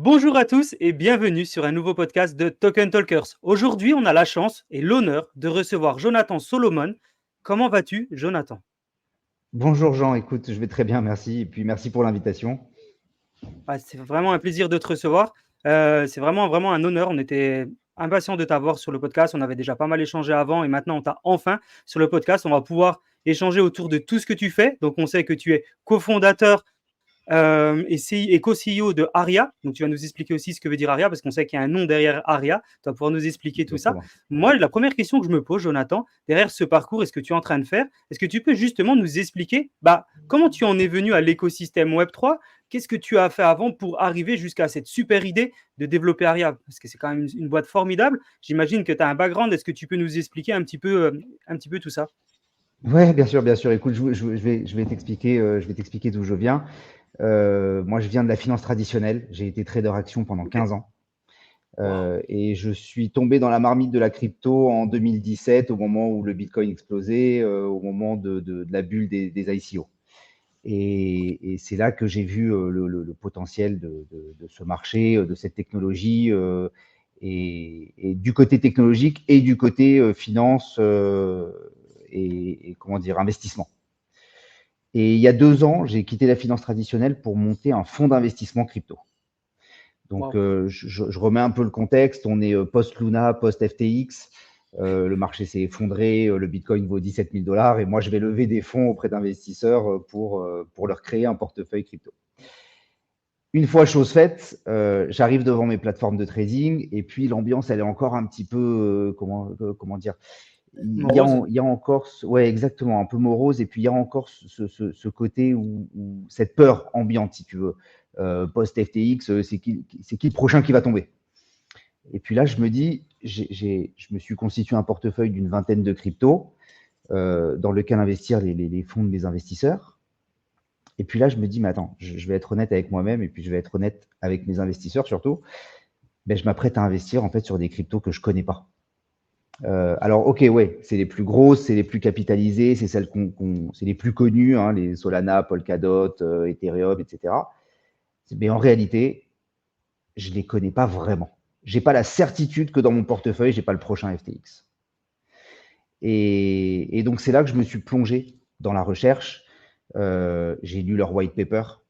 Bonjour à tous et bienvenue sur un nouveau podcast de Token Talkers. Aujourd'hui, on a la chance et l'honneur de recevoir Jonathan Solomon. Comment vas-tu, Jonathan? Bonjour Jean, écoute, je vais très bien, merci. Et puis merci pour l'invitation. C'est vraiment un plaisir de te recevoir. C'est vraiment un honneur. On était impatients de t'avoir sur le podcast. On avait déjà pas mal échangé avant et maintenant on t'a enfin sur le podcast. On va pouvoir échanger autour de tout ce que tu fais. Donc, on sait que tu es cofondateur et co-CEO de Aria. Donc, tu vas nous expliquer aussi ce que veut dire Aria, parce qu'on sait qu'il y a un nom derrière Aria. Tu vas pouvoir nous expliquer tout ça. Exactement. Moi, la première question que je me pose, Jonathan, derrière ce parcours et ce que tu es en train de faire, est-ce que tu peux justement nous expliquer comment tu en es venu à l'écosystème Web3? Qu'est-ce que tu as fait avant pour arriver jusqu'à cette super idée de développer Aria? Parce que c'est quand même une boîte formidable. J'imagine que tu as un background. Est-ce que tu peux nous expliquer un petit peu tout ça? Ouais, bien sûr, bien sûr. Écoute, je vais t'expliquer d'où je viens. Moi, je viens de la finance traditionnelle. J'ai été trader action pendant Ok. 15 ans. Wow. Et je suis tombé dans la marmite de la crypto en 2017, au moment où le Bitcoin explosait, au moment de la bulle des ICO. Et c'est là que j'ai vu le potentiel de ce marché, de cette technologie, et du côté technologique et du côté finance et comment dire, investissement. Et il y a 2 ans, j'ai quitté la finance traditionnelle pour monter un fonds d'investissement crypto. Donc, Wow. je remets un peu le contexte. On est post-Luna, post-FTX. Le marché s'est effondré, le Bitcoin vaut 17 000 dollars et moi, je vais lever des fonds auprès d'investisseurs pour leur créer un portefeuille crypto. Une fois chose faite, j'arrive devant mes plateformes de trading et puis l'ambiance, elle est encore un petit peu, comment dire, Morose. il y a encore, ouais, exactement, un peu morose et puis il y a encore ce côté où cette peur ambiante, si tu veux. Post-FTX, c'est qui le prochain qui va tomber? Et puis là, je me dis, je me suis constitué un portefeuille d'une vingtaine de cryptos dans lequel investir les fonds de mes investisseurs. Et puis là, je me dis, mais attends, je vais être honnête avec moi-même et puis je vais être honnête avec mes investisseurs surtout. Ben, je m'apprête à investir en fait sur des cryptos que je connais pas. Alors, ok, ouais, c'est les plus grosses, c'est les plus capitalisées, c'est celles c'est les plus connues, hein, les Solana, Polkadot, Ethereum, etc. Mais en réalité, je les connais pas vraiment. J'ai pas la certitude que dans mon portefeuille, j'ai pas le prochain FTX. Et donc, c'est là que je me suis plongé dans la recherche. J'ai lu leur white paper,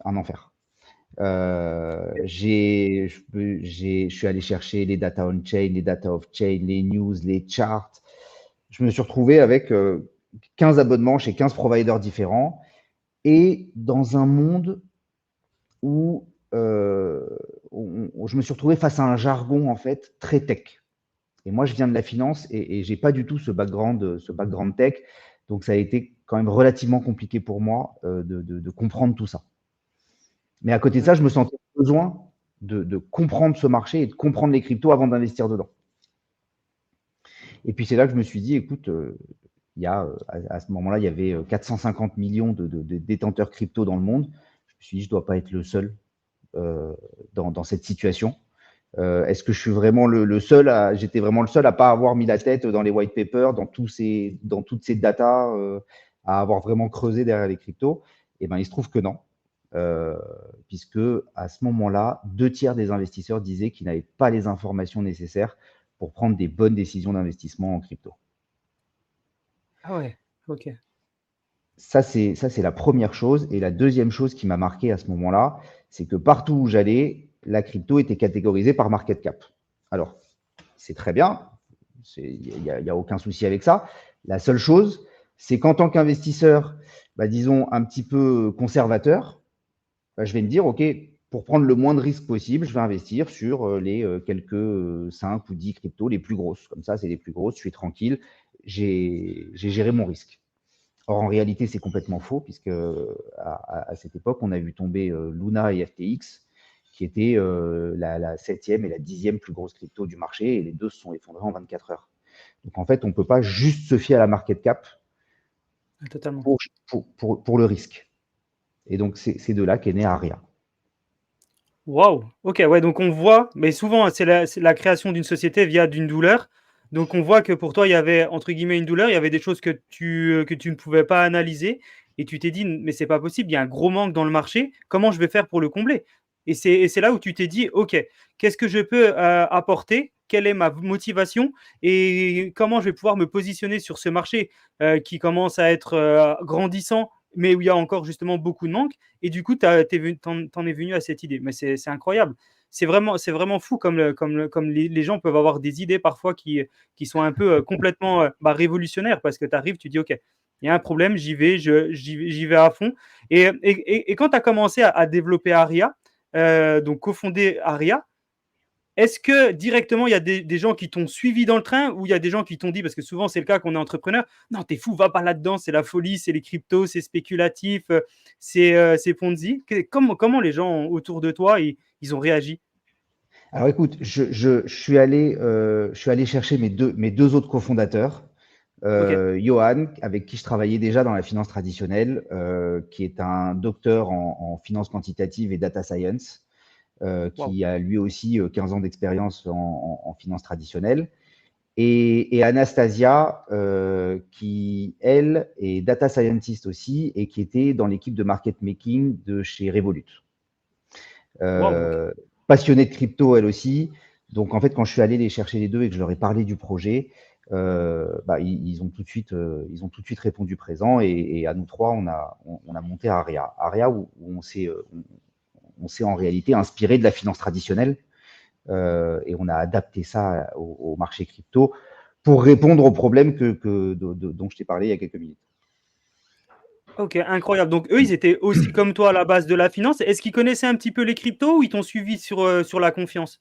un enfer. Je suis allé chercher les data on-chain, les data off-chain, les news, les charts. Je me suis retrouvé avec 15 abonnements chez 15 providers différents et dans un monde où je me suis retrouvé face à un jargon en fait très tech. Et moi, je viens de la finance et j'ai pas du tout ce background tech. Donc, ça a été quand même relativement compliqué pour moi de comprendre tout ça. Mais à côté de ça, je me Ok. sentais besoin de comprendre ce marché et de comprendre les cryptos avant d'investir dedans. Et puis, c'est là que je me suis dit, écoute, il y a, à ce moment-là, il y avait 450 millions de détenteurs crypto dans le monde. Je me suis dit, je ne dois pas être le seul dans cette situation. Est-ce que je suis vraiment le seul j'étais vraiment le seul à pas avoir mis la tête dans les white papers, dans toutes ces datas, à avoir vraiment creusé derrière les cryptos? Et ben, il se trouve que non. Euh, Puisque à ce moment-là, 2 tiers des investisseurs disaient qu'ils n'avaient pas les informations nécessaires pour prendre des bonnes décisions d'investissement en crypto. Ah ouais. Ok. Ça, c'est la première chose. Et la deuxième chose qui m'a marqué à ce moment-là, c'est que partout où j'allais, la crypto était catégorisée par market cap. Alors, c'est très bien, il n'y a aucun souci avec ça. La seule chose, c'est qu'en tant qu'investisseur, disons un petit peu conservateur, je vais me dire, OK, pour prendre le moins de risques possible, je vais investir sur les quelques 5 ou 10 cryptos les plus grosses. Comme ça, c'est les plus grosses, je suis tranquille, j'ai géré mon risque. Or, en réalité, c'est complètement faux, puisque à cette époque, on a vu tomber Luna et FTX, qui étaient la 7e et la 10e plus grosse crypto du marché, et les deux se sont effondrés en 24 heures. Donc, en fait, on ne peut pas juste se fier à la market cap Totalement. pour le risque. Et donc, c'est de là qu'est né Aria. Waouh! OK, ouais, donc on voit, mais souvent, c'est la création d'une société via d'une douleur. Donc on voit que pour toi, il y avait, entre guillemets, une douleur, il y avait des choses que tu ne pouvais pas analyser et tu t'es dit: «Mais c'est pas possible, il y a un gros manque dans le marché, comment je vais faire pour le combler?» Et c'est là où tu t'es dit, OK, qu'est-ce que je peux apporter? Quelle est ma motivation et comment je vais pouvoir me positionner sur ce marché qui commence à être grandissant, mais où il y a encore justement beaucoup de manque. Et du coup, t'en es venu à cette idée. Mais c'est incroyable. C'est vraiment fou comme les gens peuvent avoir des idées parfois qui sont un peu complètement révolutionnaires parce que tu arrives, tu dis, OK, il y a un problème, j'y vais à fond. Et quand tu as commencé à développer Aria, donc cofonder Aria, est-ce que directement il y a des gens qui t'ont suivi dans le train ou il y a des gens qui t'ont dit, parce que souvent c'est le cas qu'on est entrepreneur, non, t'es fou, va pas là-dedans, c'est la folie, c'est les cryptos, c'est spéculatif, c'est Ponzi. Comment les gens autour de toi, ils ont réagi? Alors écoute, je suis allé chercher mes deux autres cofondateurs. Ok, Johan, avec qui je travaillais déjà dans la finance traditionnelle, qui est un docteur en finance quantitative et data science, waouh, qui a lui aussi 15 ans d'expérience en finance traditionnelle. Et Anastasia, qui, elle, est data scientist aussi et qui était dans l'équipe de market making de chez Revolut. waouh, ok. Euh, Passionnée de crypto, elle aussi. Donc, en fait, quand je suis allé les chercher les deux et que je leur ai parlé du projet, ils ont tout de suite répondu présent. Et à nous trois, on a monté Aria. Aria, où on s'est en réalité inspiré de la finance traditionnelle et on a adapté ça au marché crypto pour répondre aux problèmes dont je t'ai parlé il y a quelques minutes. Ok, incroyable. Donc eux, ils étaient aussi comme toi à la base de la finance. Est-ce qu'ils connaissaient un petit peu les cryptos ou ils t'ont suivi sur la confiance?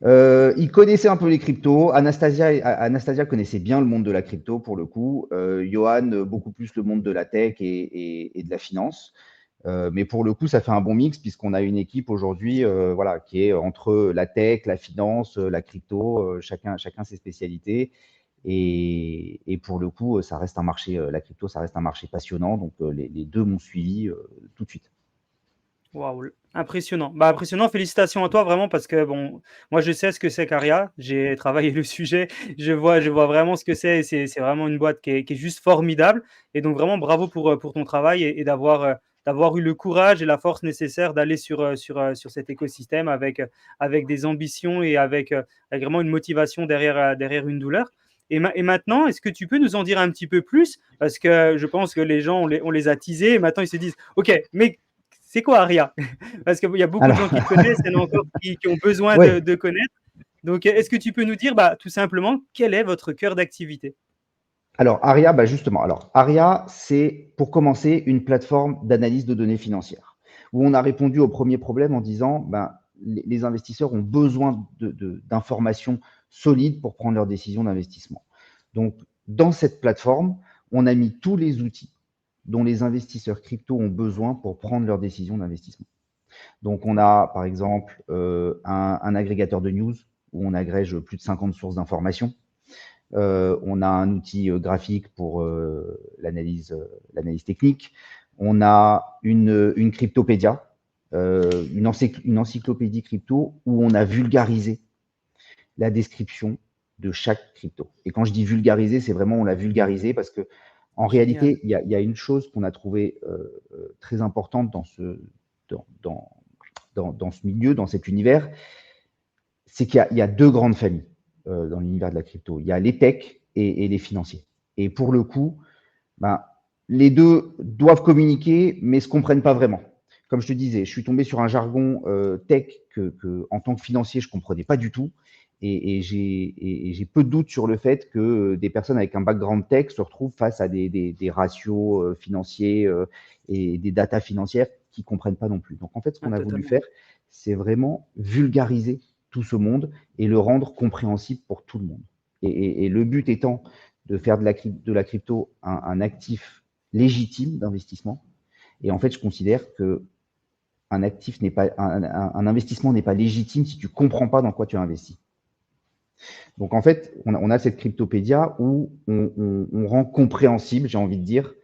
Il connaissait un peu les cryptos. Anastasia connaissait bien le monde de la crypto pour le coup. Johan, beaucoup plus le monde de la tech et de la finance. Mais pour le coup, ça fait un bon mix puisqu'on a une équipe aujourd'hui voilà, qui est entre la tech, la finance, la crypto, chacun ses spécialités. Et pour le coup, ça reste un marché, la crypto, ça reste un marché passionnant. Donc les deux m'ont suivi tout de suite. Waouh, impressionnant. Bah, impressionnant, félicitations à toi vraiment parce que bon, moi je sais ce que c'est qu'Aria, j'ai travaillé le sujet, je vois vraiment ce que c'est et c'est vraiment une boîte qui est juste formidable. Et donc vraiment bravo pour ton travail et d'avoir eu le courage et la force nécessaire d'aller sur cet écosystème avec des ambitions et avec vraiment une motivation derrière une douleur. Et maintenant, est-ce que tu peux nous en dire un petit peu plus? Parce que je pense que les gens, on les a teasés et maintenant ils se disent, OK, mais c'est quoi Aria? Parce qu'il y a beaucoup de Alors, gens qui te connaissent, il y en a encore qui ont besoin ouais. de connaître. Donc, est-ce que tu peux nous dire, bah, tout simplement, quel est votre cœur d'activité? Alors, Aria, bah justement, alors Aria, c'est pour commencer une plateforme d'analyse de données financières où on a répondu au premier problème en disant ben, les investisseurs ont besoin d'informations solides pour prendre leurs décisions d'investissement. Donc, dans cette plateforme, on a mis tous les outils dont les investisseurs crypto ont besoin pour prendre leurs décisions d'investissement. Donc, on Ok, a par exemple un agrégateur de news où on agrège plus de 50 sources d'informations. On a un outil graphique pour l'analyse technique. On a une cryptopédia, une encyclopédie crypto où on a vulgarisé la description de chaque crypto. Et quand je dis vulgariser, c'est vraiment on l'a vulgarisé parce que en génial. réalité, il y a une chose qu'on a trouvée très importante dans, dans, dans ce milieu, dans cet univers, c'est qu'il y a deux grandes familles dans l'univers de la crypto. Il y a les techs et les financiers. Et pour le coup, ben, les deux doivent communiquer, mais ne se comprennent pas vraiment. Comme je te disais, je suis tombé sur un jargon tech en tant que financier, je ne comprenais pas du tout. Et j'ai peu de doutes sur le fait que des personnes avec un background tech se retrouvent face à des ratios financiers et des datas financières qui ne comprennent pas non plus. Donc en fait, ce Ah, qu'on a voulu totalement. faire, c'est vraiment vulgariser tout ce monde et le rendre compréhensible pour tout le monde. Et le but étant de faire de la crypto un actif légitime d'investissement. Et en fait, je considère que un investissement n'est pas légitime si tu ne comprends pas dans quoi tu as investi. Donc en fait, on a cette cryptopédia où on rend compréhensible, j'ai envie de dire,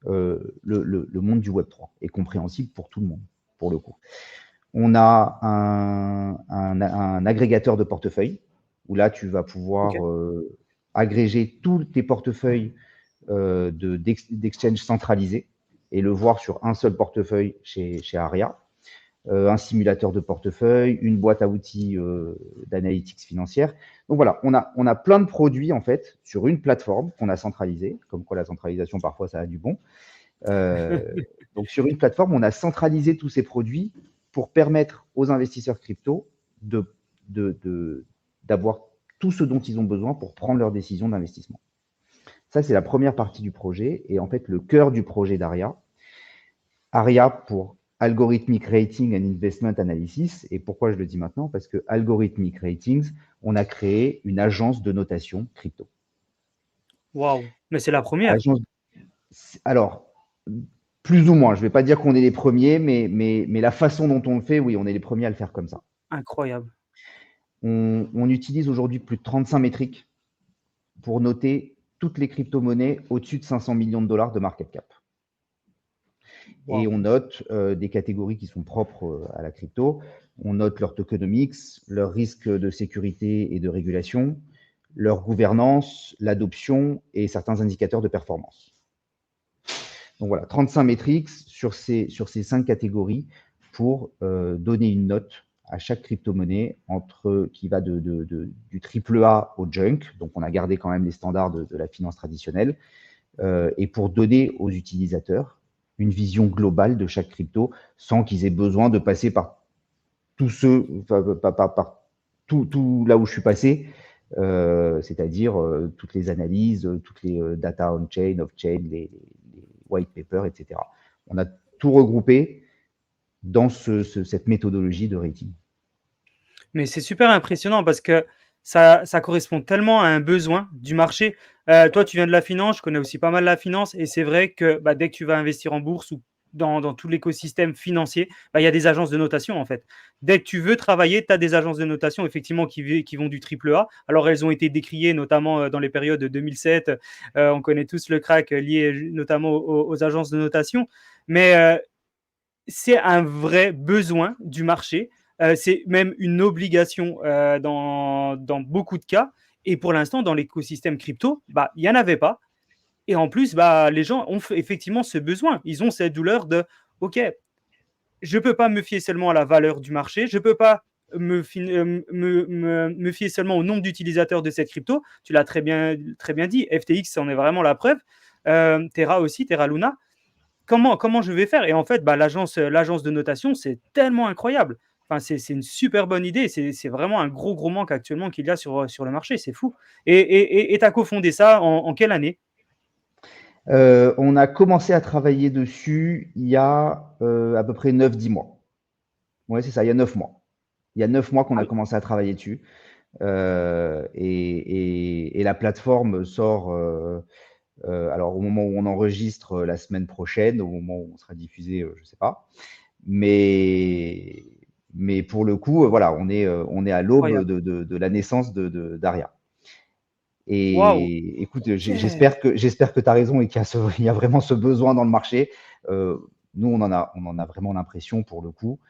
le monde du Web3 est compréhensible pour tout le monde, pour le coup. On a un agrégateur de portefeuille où là, tu vas Ok, pouvoir agréger tous tes portefeuilles d'exchange centralisés et le voir sur un seul portefeuille chez Aria. un simulateur de portefeuille, une boîte à outils d'analytics financière. Donc voilà, on a plein de produits en fait sur une plateforme qu'on a centralisée, comme quoi la centralisation parfois ça a du bon. Donc sur une plateforme, on a centralisé tous ces produits pour permettre aux investisseurs crypto d'avoir tout ce dont ils ont besoin pour prendre leurs décisions d'investissement. Ça, c'est la première partie du projet et en fait le cœur du projet d'ARIA. ARIA pour Algorithmic Rating and Investment Analysis. Et pourquoi je le dis maintenant? Parce que Algorithmic Ratings, on a créé une agence de notation crypto. Waouh, mais c'est la première. Alors, plus ou moins, je ne vais pas dire qu'on est les premiers, mais la façon dont on le fait, oui, on est les premiers à le faire comme ça. Incroyable. On utilise aujourd'hui plus de 35 métriques pour noter toutes les crypto-monnaies au-dessus de 500 millions de dollars de market cap. Wow. Et on note des catégories qui sont propres à la crypto. On note leur tokenomics, leur risque de sécurité et de régulation, leur gouvernance, l'adoption et certains indicateurs de performance. Donc voilà, 35 métriques sur ces 5 catégories pour donner une note à chaque crypto-monnaie qui va du triple A au junk. Donc on a gardé quand même les standards de la finance traditionnelle et pour donner aux utilisateurs une vision globale de chaque crypto sans qu'ils aient besoin de passer par tout là où je suis passé, c'est-à-dire toutes les analyses, toutes les data on-chain, off-chain, les white papers, etc. On a tout regroupé dans cette méthodologie de rating. Mais c'est super impressionnant parce que ça correspond tellement à un besoin du marché. Toi, tu viens de la finance, je connais aussi pas mal la finance, et c'est vrai que dès que tu vas investir en bourse ou dans tout l'écosystème financier, il y a des agences de notation en fait. Dès que tu veux travailler, tu as des agences de notation effectivement qui vont du triple A. Alors elles ont été décriées notamment dans les périodes de 2007. On connaît tous le crack lié notamment aux agences de notation. Mais c'est un vrai besoin du marché. C'est même une obligation dans beaucoup de cas. Et pour l'instant, dans l'écosystème crypto, il n'y en avait pas. Et en plus, les gens ont effectivement ce besoin. Ils ont cette douleur de OK, je ne peux pas me fier seulement à la valeur du marché, je ne peux pas me fier seulement au nombre d'utilisateurs de cette crypto. Tu l'as très bien dit, FTX en est vraiment la preuve. Terra aussi, Terra Luna. Comment je vais faire? Et en fait, l'agence de notation, c'est tellement incroyable. Enfin, c'est une super bonne idée. C'est vraiment un gros manque actuellement qu'il y a sur le marché. C'est fou. Et tu as cofondé ça en quelle année? On a commencé à travailler dessus il y a à peu près 9-10 mois. Oui, c'est ça, il y a 9 mois. Il y a 9 mois qu'on a commencé à travailler dessus. Et la plateforme sort alors au moment où on enregistre la semaine prochaine, au moment où on sera diffusé, je ne sais pas. Mais pour le coup, voilà, on est à l'aube de la naissance d'Aria. Et Waouh. écoute, j'espère que tu as raison et qu'il y a vraiment ce besoin dans le marché. Nous, on en a vraiment l'impression pour le coup.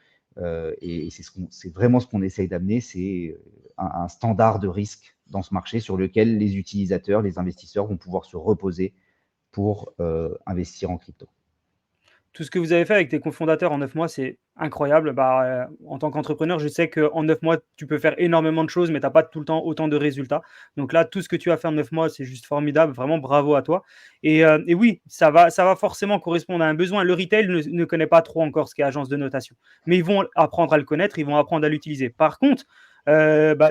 Et c'est vraiment ce qu'on essaye d'amener, c'est un standard de risque dans ce marché sur lequel les utilisateurs, les investisseurs vont pouvoir se reposer pour investir en crypto. Tout ce que vous avez fait avec tes cofondateurs en 9 mois, c'est incroyable. En tant qu'entrepreneur, je sais qu'en 9 mois, tu peux faire énormément de choses, mais tu n'as pas tout le temps autant de résultats. Donc là, tout ce que tu as fait en 9 mois, c'est juste formidable. Vraiment, bravo à toi. Et oui, ça va forcément correspondre à un besoin. Le retail ne connaît pas trop encore ce qu'est agence de notation, mais ils vont apprendre à le connaître, ils vont apprendre à l'utiliser. Par contre,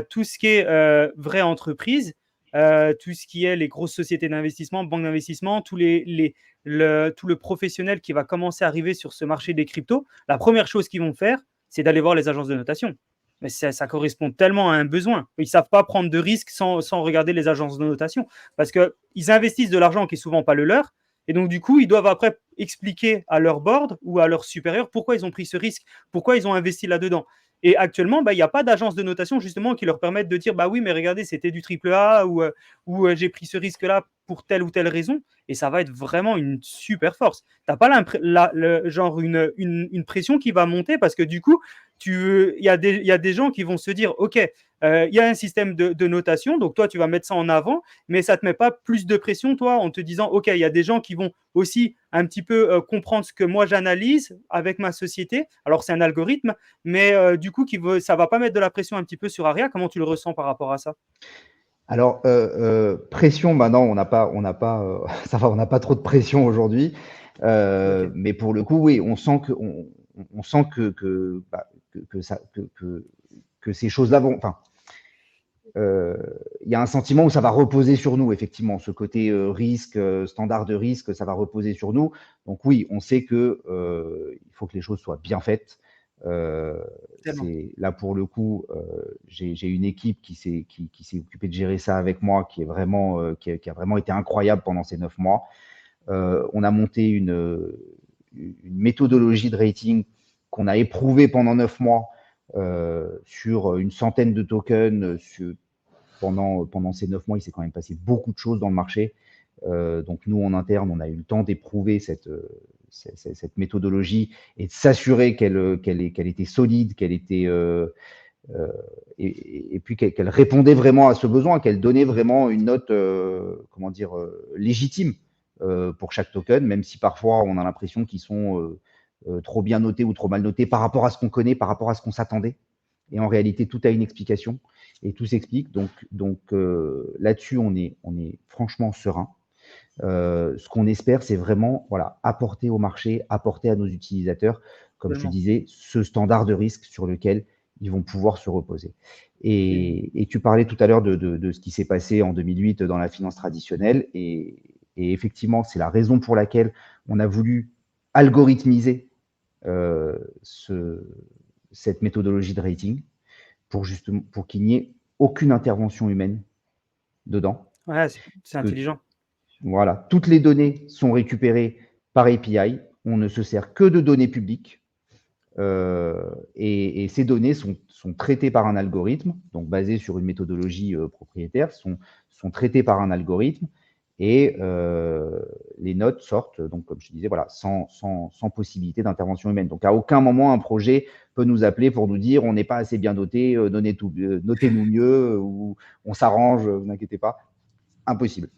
tout ce qui est vraie entreprise, tout ce qui est les grosses sociétés d'investissement, banques d'investissement, tout le professionnel qui va commencer à arriver sur ce marché des cryptos, la première chose qu'ils vont faire, c'est d'aller voir les agences de notation. Mais ça correspond tellement à un besoin. Ils ne savent pas prendre de risques sans regarder les agences de notation. Parce qu'ils investissent de l'argent qui n'est souvent pas le leur. Et donc, du coup, ils doivent après expliquer à leur board ou à leur supérieur pourquoi ils ont pris ce risque, pourquoi ils ont investi là-dedans. Et actuellement, il n'y a pas d'agence de notation justement qui leur permettent de dire oui, mais regardez, c'était du triple A ou j'ai pris ce risque-là pour telle ou telle raison. Et ça va être vraiment une super force. Tu n'as pas genre une pression qui va monter parce que du coup, il y a des gens qui vont se dire, OK, il y a un système de notation, donc toi, tu vas mettre ça en avant, mais ça ne te met pas plus de pression, toi, en te disant, OK, il y a des gens qui vont aussi un petit peu comprendre ce que moi j'analyse avec ma société. Alors, c'est un algorithme, mais du coup, ça ne va pas mettre de la pression un petit peu sur Aria. Comment tu le ressens par rapport à ça? Alors, pression, bah non, ça va, on n'a pas trop de pression aujourd'hui. OK. Mais pour le coup, oui, on sent bah, que ces choses-là vont. Enfin, il y a un sentiment où ça va reposer sur nous, effectivement. Ce côté risque, standard de risque, ça va reposer sur nous. Donc oui, on sait que il faut que les choses soient bien faites. Tellement. Là pour le coup, j'ai une équipe qui s'est occupée de gérer ça avec moi, qui a vraiment été incroyable pendant ces 9 mois. On a monté une méthodologie de rating qu'on a éprouvée pendant 9 mois sur une centaine de tokens. Pendant ces 9 mois, il s'est quand même passé beaucoup de choses dans le marché. Donc nous, en interne, on a eu le temps d'éprouver cette méthodologie et de s'assurer qu'elle était solide, qu'elle était et puis qu'elle répondait vraiment à ce besoin, qu'elle donnait vraiment une note légitime pour chaque token, même si parfois on a l'impression qu'ils sont trop bien notés ou trop mal notés par rapport à ce qu'on connaît, par rapport à ce qu'on s'attendait. Et en réalité, tout a une explication et tout s'explique. Donc là-dessus, on est franchement serein. Ce qu'on espère, c'est vraiment apporter au marché, apporter à nos utilisateurs, comme je te Tellement. disais, ce standard de risque sur lequel ils vont pouvoir se reposer. Et tu parlais tout à l'heure de ce qui s'est passé en 2008 dans la finance traditionnelle. Et effectivement, c'est la raison pour laquelle on a voulu algorithmiser euh, ce, cette méthodologie de rating pour qu'il n'y ait aucune intervention humaine dedans. Ouais, c'est Que intelligent. voilà, toutes les données sont récupérées par API. On ne se sert que de données publiques. Et ces données sont traitées par un algorithme, donc basé sur une méthodologie propriétaire, sont traitées par un algorithme et les notes sortent, donc comme je disais, voilà, sans possibilité d'intervention humaine. Donc à aucun moment un projet peut nous appeler pour nous dire on n'est pas assez bien noté, notez-nous mieux ou on s'arrange, vous inquiétez pas. Impossible.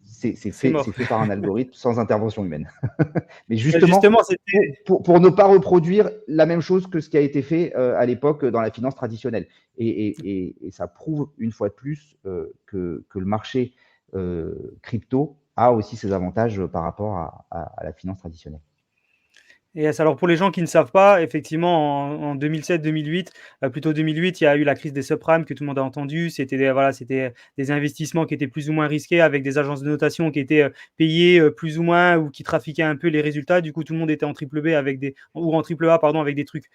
C'est C'est fait, mort. fait par un algorithme sans intervention humaine. Mais Et justement, justement, c'était. pour ne pas reproduire la même chose que ce qui a été fait à l'époque dans la finance traditionnelle. Et ça prouve une fois de plus que le marché crypto a aussi ses avantages par rapport à la finance traditionnelle. Yes, alors pour les gens qui ne savent pas, effectivement, en 2007-2008, plutôt 2008, il y a eu la crise des subprimes que tout le monde a entendu. C'était des investissements qui étaient plus ou moins risqués avec des agences de notation qui étaient payées plus ou moins ou qui trafiquaient un peu les résultats. Du coup, tout le monde était en triple B ou en triple A, pardon, avec des trucs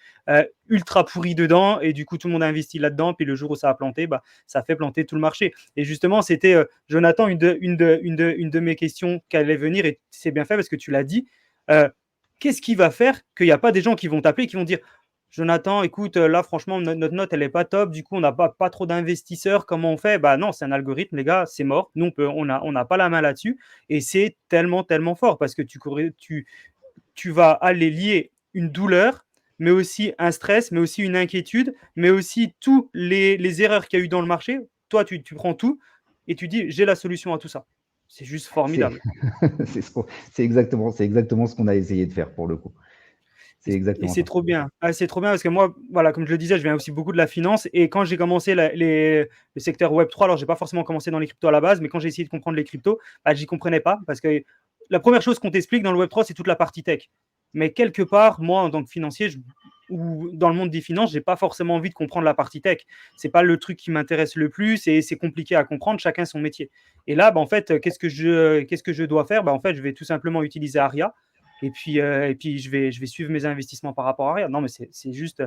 ultra pourris dedans. Et du coup, tout le monde a investi là-dedans. Puis le jour où ça a planté, bah, ça fait planter tout le marché. Et justement, c'était, Jonathan, une de mes questions qui allait venir. Et c'est bien fait parce que tu l'as dit. Euh, Qu'est-ce qui va faire qu'il n'y a pas des gens qui vont t'appeler, qui vont dire Jonathan, écoute, là, franchement, notre note, elle n'est pas top. Du coup, on n'a pas trop d'investisseurs. Comment on fait? Bah non, c'est un algorithme, les gars, c'est mort. Nous, on n'a pas la main là-dessus. Et c'est tellement, tellement fort parce que tu vas aller lier une douleur, mais aussi un stress, mais aussi une inquiétude, mais aussi tous les erreurs qu'il y a eu dans le marché. Toi, tu prends tout et tu dis j'ai la solution à tout ça. C'est juste C'est formidable. c'est exactement ce qu'on a essayé de faire pour le coup. C'est Et exactement c'est ça. trop bien. Ah, c'est trop bien parce que moi, voilà, comme je le disais, je viens aussi beaucoup de la finance. Et quand j'ai commencé le secteur Web3, alors j'ai pas forcément commencé dans les cryptos à la base, mais quand j'ai essayé de comprendre les cryptos, bah, j'y comprenais pas parce que la première chose qu'on t'explique dans le Web3, c'est toute la partie tech. Mais quelque part, moi, en tant que financier, ou dans le monde des finances, j'ai pas forcément envie de comprendre la partie tech. C'est pas le truc qui m'intéresse le plus et c'est compliqué à comprendre. Chacun son métier. Et là, bah, en fait, qu'est-ce que je dois faire? Bah, en fait, je vais tout simplement utiliser Aria et puis je vais suivre mes investissements par rapport à rien. Non, mais c'est juste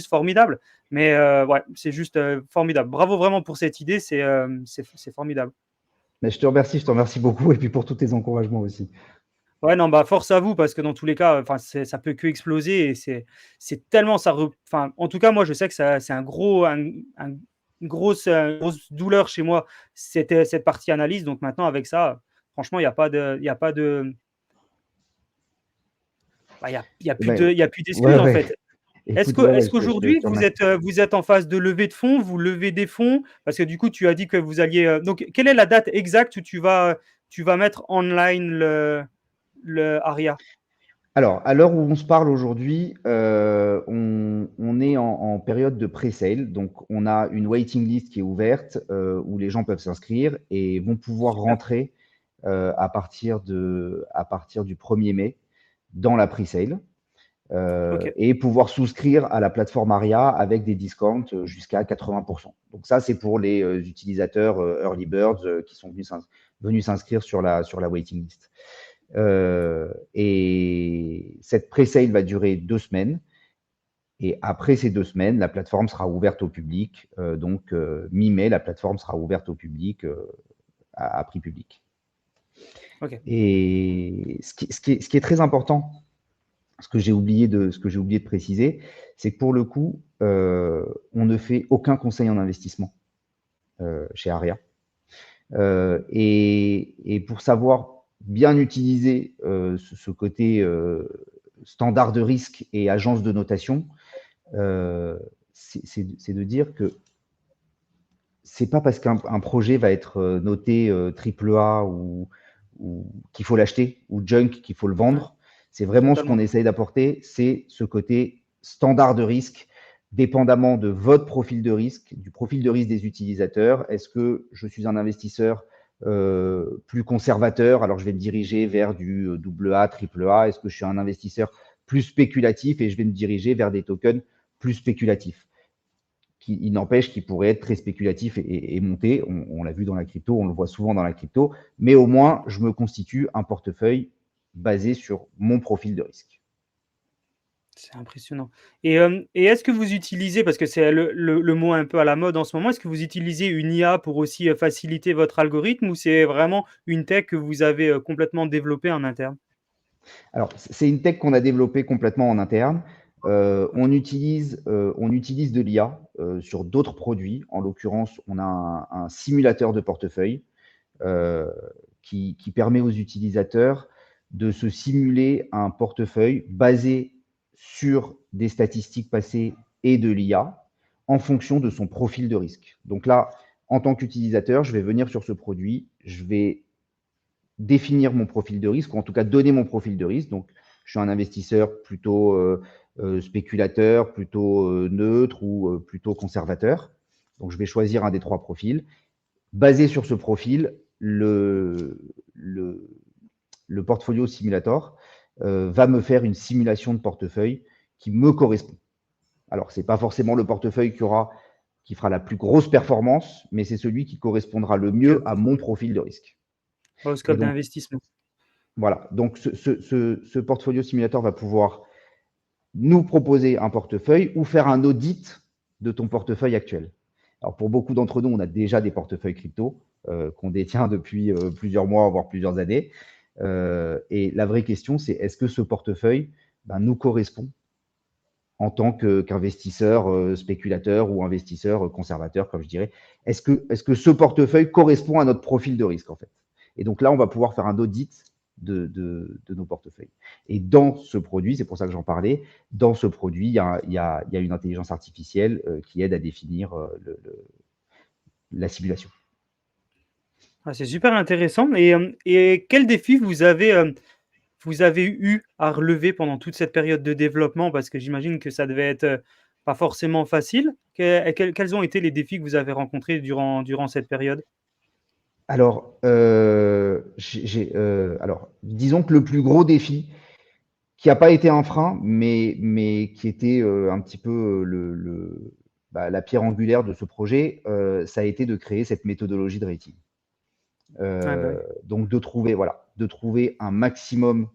formidable. Mais ouais, c'est juste formidable. Bravo vraiment pour cette idée, c'est formidable. Mais je te remercie beaucoup et puis pour tous tes encouragements aussi. Ouais, non, bah force à vous parce que dans tous les cas, enfin, ça peut que exploser et c'est tellement enfin, en tout cas, moi, je sais que c'est une grosse douleur chez moi cette partie analyse. Donc maintenant, avec ça, franchement, il y a pas de, bah, il y a Eh plus ben, il y a plus ouais, d'excuses en ouais. fait. Écoute, ouais, ouais, Est-ce qu'aujourd'hui, je te remercie. vous êtes en phase de levée de fonds, vous levez des fonds? Parce que du coup, tu as dit que vous alliez. Donc, quelle est la date exacte où tu vas mettre online le Aria? Alors, à l'heure où on se parle aujourd'hui, on est en période de pré-sale. Donc, on a une waiting list qui est ouverte où les gens peuvent s'inscrire et vont pouvoir Super. rentrer à partir du 1er mai dans la pre-sale Ok. et pouvoir souscrire à la plateforme Aria avec des discounts jusqu'à 80%. Donc, ça, c'est pour les utilisateurs Early Birds qui sont venus s'inscrire sur la waiting list. Et cette pre-sale va durer 2 semaines. Et après ces 2 semaines, la plateforme sera ouverte au public. Donc, mi-mai, la plateforme sera ouverte au public à prix public. Ok. Et ce qui est très important, ce que j'ai oublié de préciser, c'est que pour le coup, on ne fait aucun conseil en investissement chez Aria. Et pour savoir bien utiliser ce côté standard de risque et agence de notation, c'est de dire que c'est pas parce qu'un projet va être noté AAA ou qu'il faut l'acheter ou junk qu'il faut le Ouais, vendre. C'est vraiment ce qu'on totalement. essaye d'apporter, c'est ce côté standard de risque, dépendamment de votre profil de risque, du profil de risque des utilisateurs. Est-ce que je suis un investisseur plus conservateur, alors je vais me diriger vers du AA, AAA. Est-ce que je suis un investisseur plus spéculatif et je vais me diriger vers des tokens plus spéculatifs? Il n'empêche qu'il pourrait être très spéculatif et monter. On l'a vu dans la crypto, on le voit souvent dans la crypto, mais au moins, je me constitue un portefeuille basé sur mon profil de risque. C'est impressionnant. Et est-ce que vous utilisez, parce que c'est le mot un peu à la mode en ce moment, est-ce que vous utilisez une IA pour aussi faciliter votre algorithme ou c'est vraiment une tech que vous avez complètement développée en interne? Alors, c'est une tech qu'on a développée complètement en interne. Ok. On utilise de l'IA sur d'autres produits. En l'occurrence, on a un simulateur de portefeuille euh, qui permet aux utilisateurs de se simuler un portefeuille basé sur des statistiques passées et de l'IA en fonction de son profil de risque. Donc là, en tant qu'utilisateur, je vais venir sur ce produit, je vais définir mon profil de risque, ou en tout cas donner mon profil de risque. Donc, je suis un investisseur plutôt spéculateur, plutôt neutre ou plutôt conservateur. Donc, je vais choisir un des trois profils. Basé sur ce profil, le, le portfolio simulator va me faire une simulation de portefeuille qui me correspond. Alors, ce n'est pas forcément le portefeuille qui fera la plus grosse performance, mais c'est celui qui correspondra le Ok, mieux à ok. mon profil de risque. Au Et scope donc, d'investissement. voilà. Donc, ce portfolio simulator va pouvoir nous proposer un portefeuille ou faire un audit de ton portefeuille actuel. Alors, pour beaucoup d'entre nous, on a déjà des portefeuilles crypto qu'on détient depuis plusieurs mois, voire plusieurs années. Et la vraie question, c'est est-ce que ce portefeuille nous correspond en tant qu'investisseur spéculateur ou investisseur conservateur, comme je dirais. Est-ce que ce portefeuille correspond à notre profil de risque, en fait? Et donc là, on va pouvoir faire un audit de nos portefeuilles. Et dans ce produit, c'est pour ça que j'en parlais, dans ce produit, il y a une intelligence artificielle qui aide à définir la simulation. Ah, c'est super intéressant. Et quel défi vous avez eu à relever pendant toute cette période de développement? Parce que j'imagine que ça devait être pas forcément facile. Quels ont été les défis que vous avez rencontrés durant cette période? Alors, disons que le plus gros défi, qui n'a pas été un frein, mais qui était un petit peu la pierre angulaire de ce projet, ça a été de créer cette méthodologie de rating. Ah, bah oui. Donc de trouver un maximum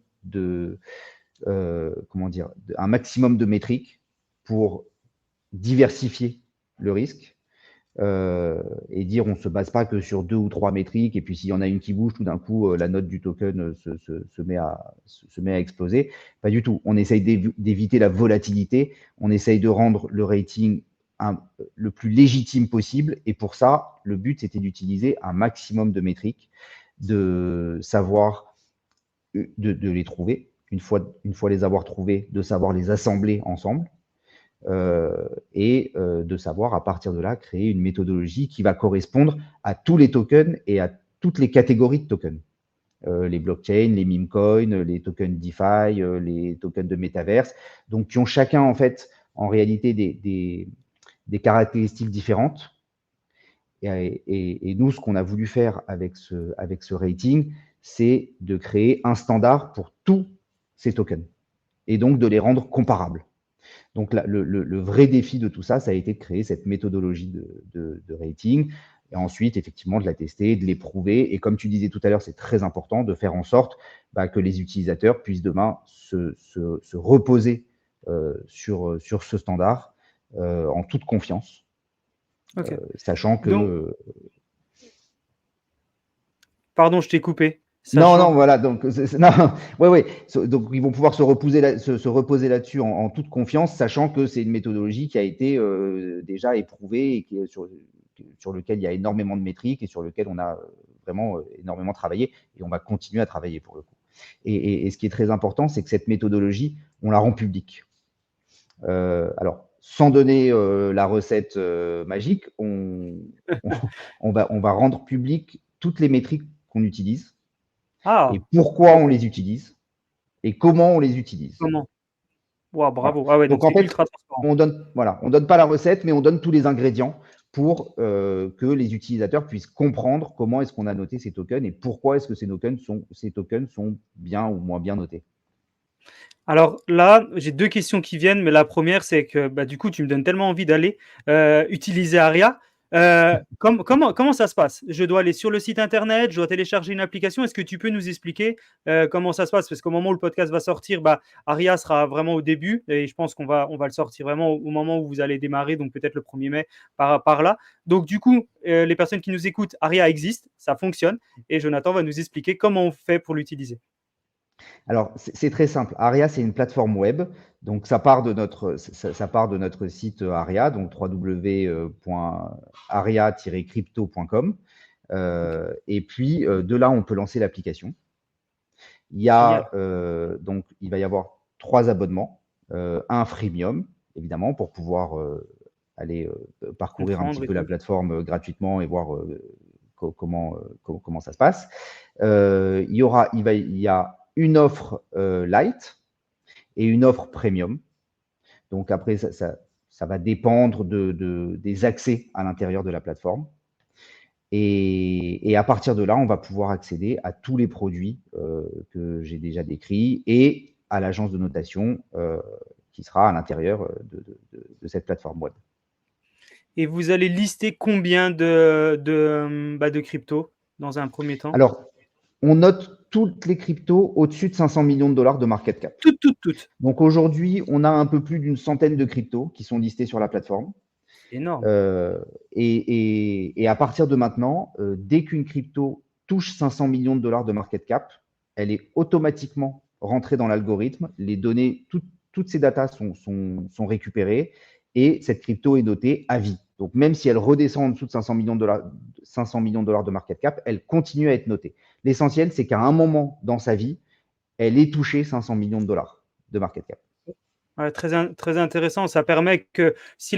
comment dire, un maximum de métriques pour diversifier le risque et dire on ne se base pas que sur 2 ou 3 métriques et puis s'il y en a une qui bouge, tout d'un coup la note du token se met à exploser. Pas du tout. On essaye d'éviter la volatilité, on essaye de rendre le rating le plus légitime possible et pour ça, le but c'était d'utiliser un maximum de métriques, de savoir de les trouver, une fois les avoir trouvés, de savoir les assembler ensemble de savoir à partir de là créer une méthodologie qui va correspondre à tous les tokens et à toutes les catégories de tokens. Les blockchains, les meme coins, les tokens DeFi, les tokens de métaverse, donc qui ont chacun en fait en réalité des caractéristiques différentes. Et nous, ce qu'on a voulu faire avec ce rating, c'est de créer un standard pour tous ces tokens et donc de les rendre comparables. Donc le vrai défi de tout ça, ça a été de créer cette méthodologie de rating et ensuite, effectivement, de la tester, de l'éprouver. Et comme tu disais tout à l'heure, c'est très important de faire en sorte que les utilisateurs puissent demain se reposer sur ce standard en toute confiance, Ok. sachant Donc, que… pardon, je t'ai coupé. Non, non, Sachant. voilà, donc, non, ouais, ouais, donc ils vont pouvoir se reposer là-dessus en toute confiance, sachant que c'est une méthodologie qui a été déjà éprouvée et sur lequel il y a énormément de métriques et sur lequel on a vraiment énormément travaillé et on va continuer à travailler pour le coup. Et ce qui est très important, c'est que cette méthodologie, on la rend publique. Alors, sans donner la recette magique, on va rendre public toutes les métriques qu'on utilise et Ah, pourquoi on ok. les utilise et comment on les utilise. Comment? Wow, Voilà. bravo. Ah ouais, donc Donc en c'est fait, ultra transparent. on donne pas la recette, mais on donne tous les ingrédients pour que les utilisateurs puissent comprendre comment est-ce qu'on a noté ces tokens et pourquoi est-ce que ces tokens sont bien ou moins bien notés. Alors là, j'ai deux questions qui viennent, mais la première, c'est que du coup, tu me donnes tellement envie d'aller utiliser Aria. Comment ça se passe? Je dois aller sur le site internet, je dois télécharger une application. Est-ce que tu peux nous expliquer comment ça se passe? Parce qu'au moment où le podcast va sortir, Aria sera vraiment au début et je pense qu'on va le sortir vraiment au moment où vous allez démarrer, donc peut-être le 1er mai par là. Donc du coup, les personnes qui nous écoutent, Aria existe, ça fonctionne et Jonathan va nous expliquer comment on fait pour l'utiliser. Alors, c'est très simple. Aria, c'est une plateforme web. Donc, ça part de notre site Aria, donc www.aria-crypto.com. Ok, Et puis, de là, on peut lancer l'application. génial. Donc, il va y avoir 3 abonnements. Un freemium, évidemment, pour pouvoir aller parcourir un petit Comprendre et peu la tout. plateforme gratuitement et voir comment ça se passe. Il y a une offre light et une offre premium. Donc après, ça va dépendre des accès à l'intérieur de la plateforme. Et à partir de là, on va pouvoir accéder à tous les produits que j'ai déjà décrits et à l'agence de notation qui sera à l'intérieur de cette plateforme web. Et vous allez lister combien de crypto dans un premier temps? Alors, on note toutes les cryptos au-dessus de 500 millions de dollars de market cap. Toutes, toutes, toutes. Donc aujourd'hui, on a un peu plus d'une centaine de cryptos qui sont listés sur la plateforme. C'est énorme. Euh, et à partir de maintenant, dès qu'une crypto touche 500 millions de dollars de market cap, elle est automatiquement rentrée dans l'algorithme. Les données, toutes ces datas sont récupérées et cette crypto est notée à vie. Donc même si elle redescend en dessous de 500 millions de dollars de market cap, elle continue à être notée. L'essentiel, c'est qu'à un moment dans sa vie, elle ait touché 500 millions de dollars de market cap. Ouais, très intéressant. Ça permet que si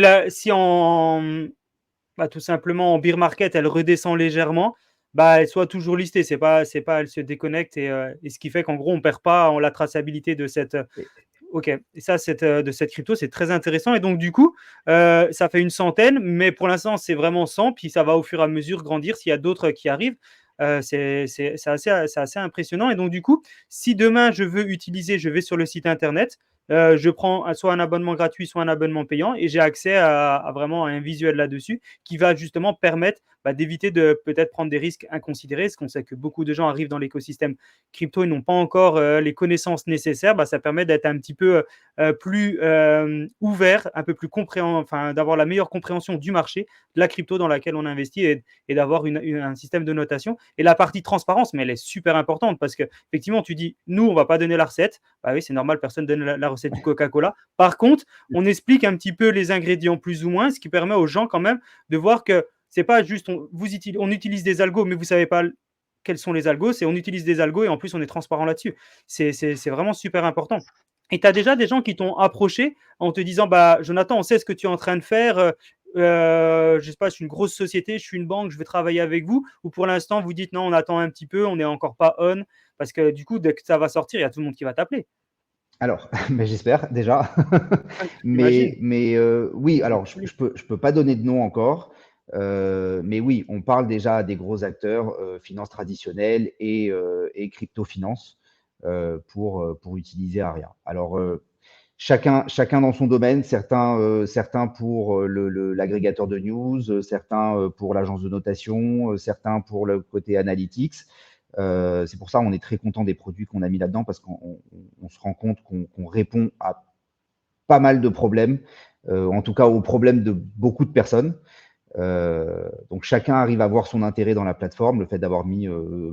tout simplement en bear market, elle redescend légèrement, elle soit toujours listée. C'est pas, elle se déconnecte et ce qui fait qu'en gros, on perd pas en la traçabilité de cette. Ok, et ça, de cette crypto, c'est très intéressant. Et donc, du coup, ça fait une centaine, mais pour l'instant, c'est vraiment 100, puis ça va au fur et à mesure grandir s'il y a d'autres qui arrivent. C'est assez impressionnant. Et donc, du coup, si demain je veux utiliser, je vais sur le site internet, je prends soit un abonnement gratuit, soit un abonnement payant, et j'ai accès à vraiment un visuel là-dessus qui va justement permettre d'éviter de peut-être prendre des risques inconsidérés, parce qu'on sait que beaucoup de gens arrivent dans l'écosystème crypto et n'ont pas encore les connaissances nécessaires. Ça permet d'être un petit peu plus ouvert, un peu plus d'avoir la meilleure compréhension du marché, de la crypto dans laquelle on investit et d'avoir un système de notation. Et la partie transparence, mais elle est super importante parce que effectivement, tu dis, nous, on va pas donner la recette. Oui, c'est normal, personne donne la recette du Coca-Cola. Par contre, on explique un petit peu les ingrédients plus ou moins, ce qui permet aux gens quand même de voir que c'est pas juste on utilise des algos, mais vous savez pas quels sont les algos, on utilise des algos et en plus on est transparent là-dessus. C'est vraiment super important. Et tu as déjà des gens qui t'ont approché en te disant bah, Jonathan, on sait ce que tu es en train de faire. Je sais pas, je suis une grosse société, je suis une banque, je veux travailler avec vous. Ou pour l'instant, vous dites non, on attend un petit peu, on n'est encore pas on. Parce que du coup, dès que ça va sortir, il y a tout le monde qui va t'appeler. Alors, mais j'espère déjà. J'imagine. Oui, alors je peux pas donner de nom encore, mais oui, on parle déjà des gros acteurs, finances traditionnelles et crypto-finance, pour utiliser Aria. Alors, chacun dans son domaine, certains pour l'agrégateur de news, certains pour l'agence de notation, certains pour le côté analytics. C'est pour ça qu'on est très content des produits qu'on a mis là-dedans parce qu'on se rend compte qu'on répond à pas mal de problèmes, en tout cas aux problèmes de beaucoup de personnes. Donc chacun arrive à voir son intérêt dans la plateforme, le fait d'avoir mis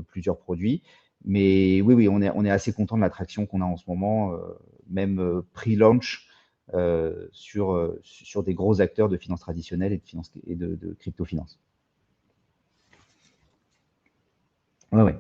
plusieurs produits. Mais oui, on est assez content de l'attraction qu'on a en ce moment, même pre-launch, sur des gros acteurs de finances traditionnelles et de crypto-finance. Ouais.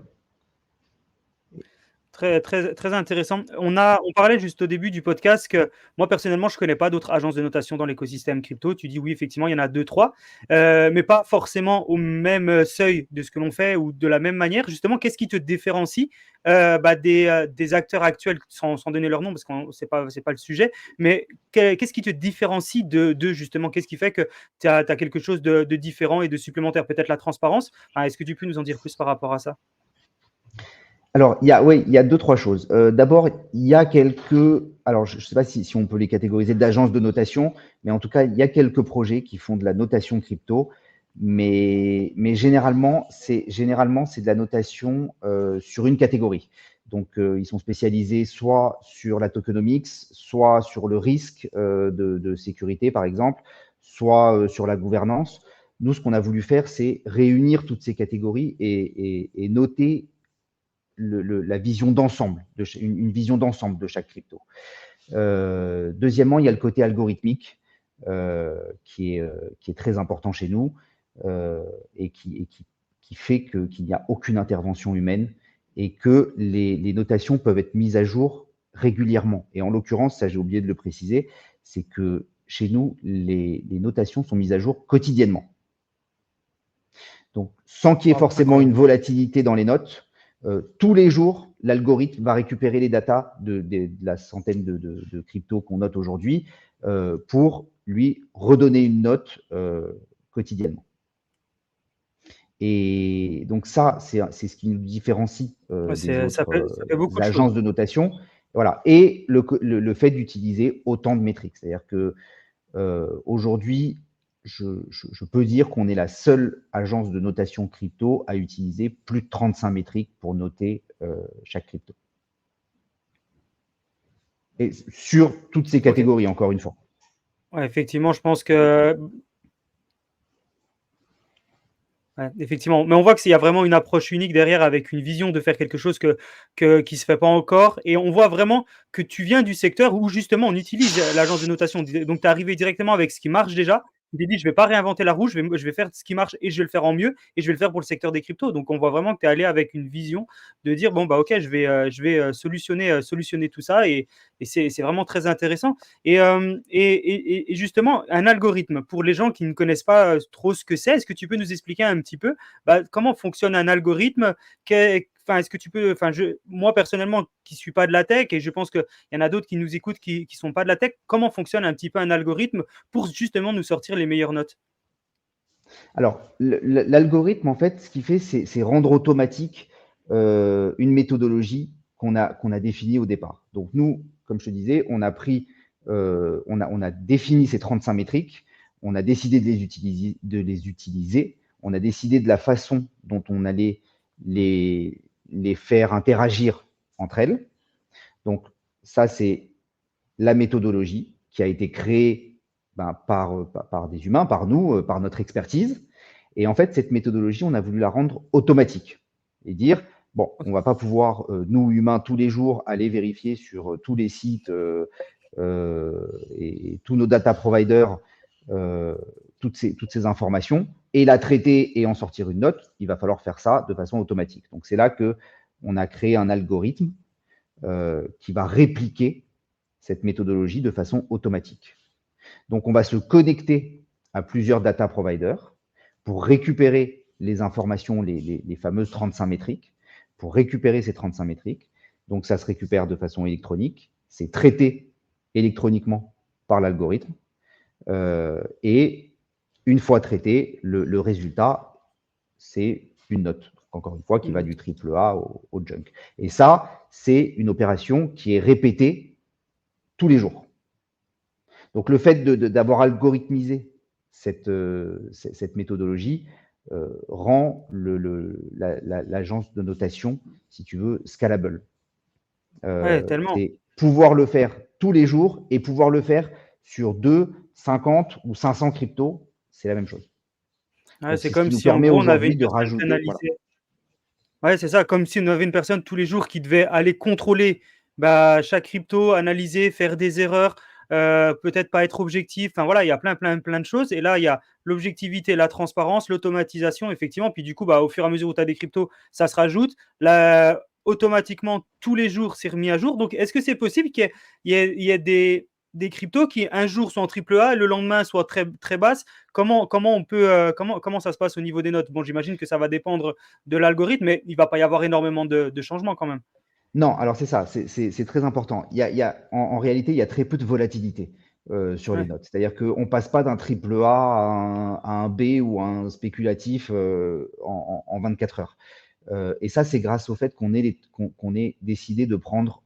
Très, très, très intéressant. On parlait juste au début du podcast que moi, personnellement, je ne connais pas d'autres agences de notation dans l'écosystème crypto. Tu dis oui, effectivement, il y en a deux, trois, mais pas forcément au même seuil de ce que l'on fait ou de la même manière. Justement, qu'est-ce qui te différencie des acteurs actuels, sans donner leur nom, parce que ce n'est pas le sujet, mais qu'est-ce qui te différencie de justement, qu'est-ce qui fait que tu as quelque chose de différent et de supplémentaire? Peut-être la transparence. Est-ce que tu peux nous en dire plus par rapport à ça? Alors, il y a deux, trois choses. D'abord, il y a alors je ne sais pas si on peut les catégoriser d'agences de notation, mais en tout cas, il y a quelques projets qui font de la notation crypto, mais généralement, c'est de la notation sur une catégorie. Donc, ils sont spécialisés soit sur la tokenomics, soit sur le risque de sécurité, par exemple, soit sur la gouvernance. Nous, ce qu'on a voulu faire, c'est réunir toutes ces catégories et noter la vision d'ensemble, une vision d'ensemble de chaque crypto. Deuxièmement, il y a le côté algorithmique qui est très important chez nous et qui fait qu'il n'y a aucune intervention humaine et que les notations peuvent être mises à jour régulièrement. Et en l'occurrence, ça j'ai oublié de le préciser, c'est que chez nous, les notations sont mises à jour quotidiennement. Donc, sans qu'il y ait forcément une volatilité dans les notes, tous les jours, l'algorithme va récupérer les datas de la centaine de cryptos qu'on note aujourd'hui pour lui redonner une note quotidiennement. Et donc ça, c'est ce qui nous différencie des autres Ça fait beaucoup de choses. agences de notation. Voilà. Et le fait d'utiliser autant de métriques. C'est-à-dire que aujourd'hui, je peux dire qu'on est la seule agence de notation crypto à utiliser plus de 35 métriques pour noter chaque crypto. Et sur toutes ces catégories, encore une fois. Ouais, effectivement, je pense que ouais, effectivement, mais on voit qu'il y a vraiment une approche unique derrière avec une vision de faire quelque chose qui ne se fait pas encore. Et on voit vraiment que tu viens du secteur où justement on utilise l'agence de notation. Donc tu es arrivé directement avec ce qui marche déjà. Tu t'es dit, je ne vais pas réinventer la roue, je vais faire ce qui marche et je vais le faire en mieux et je vais le faire pour le secteur des cryptos. Donc on voit vraiment que tu es allé avec une vision de dire, bon, bah ok, je vais solutionner tout ça et c'est vraiment très intéressant. Et justement, un algorithme, pour les gens qui ne connaissent pas trop ce que c'est, est-ce que tu peux nous expliquer un petit peu comment fonctionne un algorithme? Est-ce que tu peux, moi personnellement, qui ne suis pas de la tech, et je pense qu'il y en a d'autres qui nous écoutent qui ne sont pas de la tech, comment fonctionne un petit peu un algorithme pour justement nous sortir les meilleures notes? Alors, l'algorithme, en fait, ce qu'il fait, c'est rendre automatique une méthodologie qu'on a définie au départ. Donc, nous, comme je te disais, on a défini ces 35 métriques, on a décidé de les utiliser, on a décidé de la façon dont on allait les faire interagir entre elles. Donc, ça, c'est la méthodologie qui a été créée par des humains, par nous, par notre expertise. Et en fait, cette méthodologie, on a voulu la rendre automatique et dire, bon, on ne va pas pouvoir, nous, humains, tous les jours, aller vérifier sur tous les sites et tous nos data providers toutes ces informations et la traiter et en sortir une note. Il va falloir faire ça de façon automatique. Donc, c'est là qu'on a créé un algorithme qui va répliquer cette méthodologie de façon automatique. Donc, on va se connecter à plusieurs data providers pour récupérer les informations, les fameuses 35 métriques, pour récupérer ces 35 métriques. Donc, ça se récupère de façon électronique, c'est traité électroniquement par l'algorithme. Et une fois traité, le résultat, c'est une note, encore une fois, qui va du triple A au junk. Et ça, c'est une opération qui est répétée tous les jours. Donc, le fait d'avoir algorithmisé cette méthodologie rend l'agence de notation, si tu veux, scalable. Ouais, tellement. C'est pouvoir le faire tous les jours et pouvoir le faire sur 2, 50 ou 500 cryptos, c'est la même chose. Ouais, Donc, c'est c'est ce qui comme nous si en permet gros on avait aujourd'hui une de personne qui rajouter. Voilà. analysait. Ouais, c'est ça, comme si on avait une personne tous les jours qui devait aller contrôler bah, chaque crypto, analyser, faire des erreurs, peut-être pas être objectif. Enfin voilà, il y a plein de choses. Et là, il y a l'objectivité, la transparence, l'automatisation, effectivement. Puis du coup, bah, au fur et à mesure où tu as des cryptos, ça se rajoute. Là, automatiquement, tous les jours, c'est remis à jour. Donc, est-ce que c'est possible qu'il y ait des cryptos qui un jour sont en triple A et le lendemain soient très, très basses? Comment ça se passe au niveau des notes? Bon, j'imagine que ça va dépendre de l'algorithme, mais il ne va pas y avoir énormément de changements quand même. Non, alors c'est ça, c'est très important. En réalité, il y a très peu de volatilité sur les Ouais. notes. C'est-à-dire qu'on ne passe pas d'un triple A à un B ou à un spéculatif en 24 heures. Et ça, c'est grâce au fait qu'on ait décidé de prendre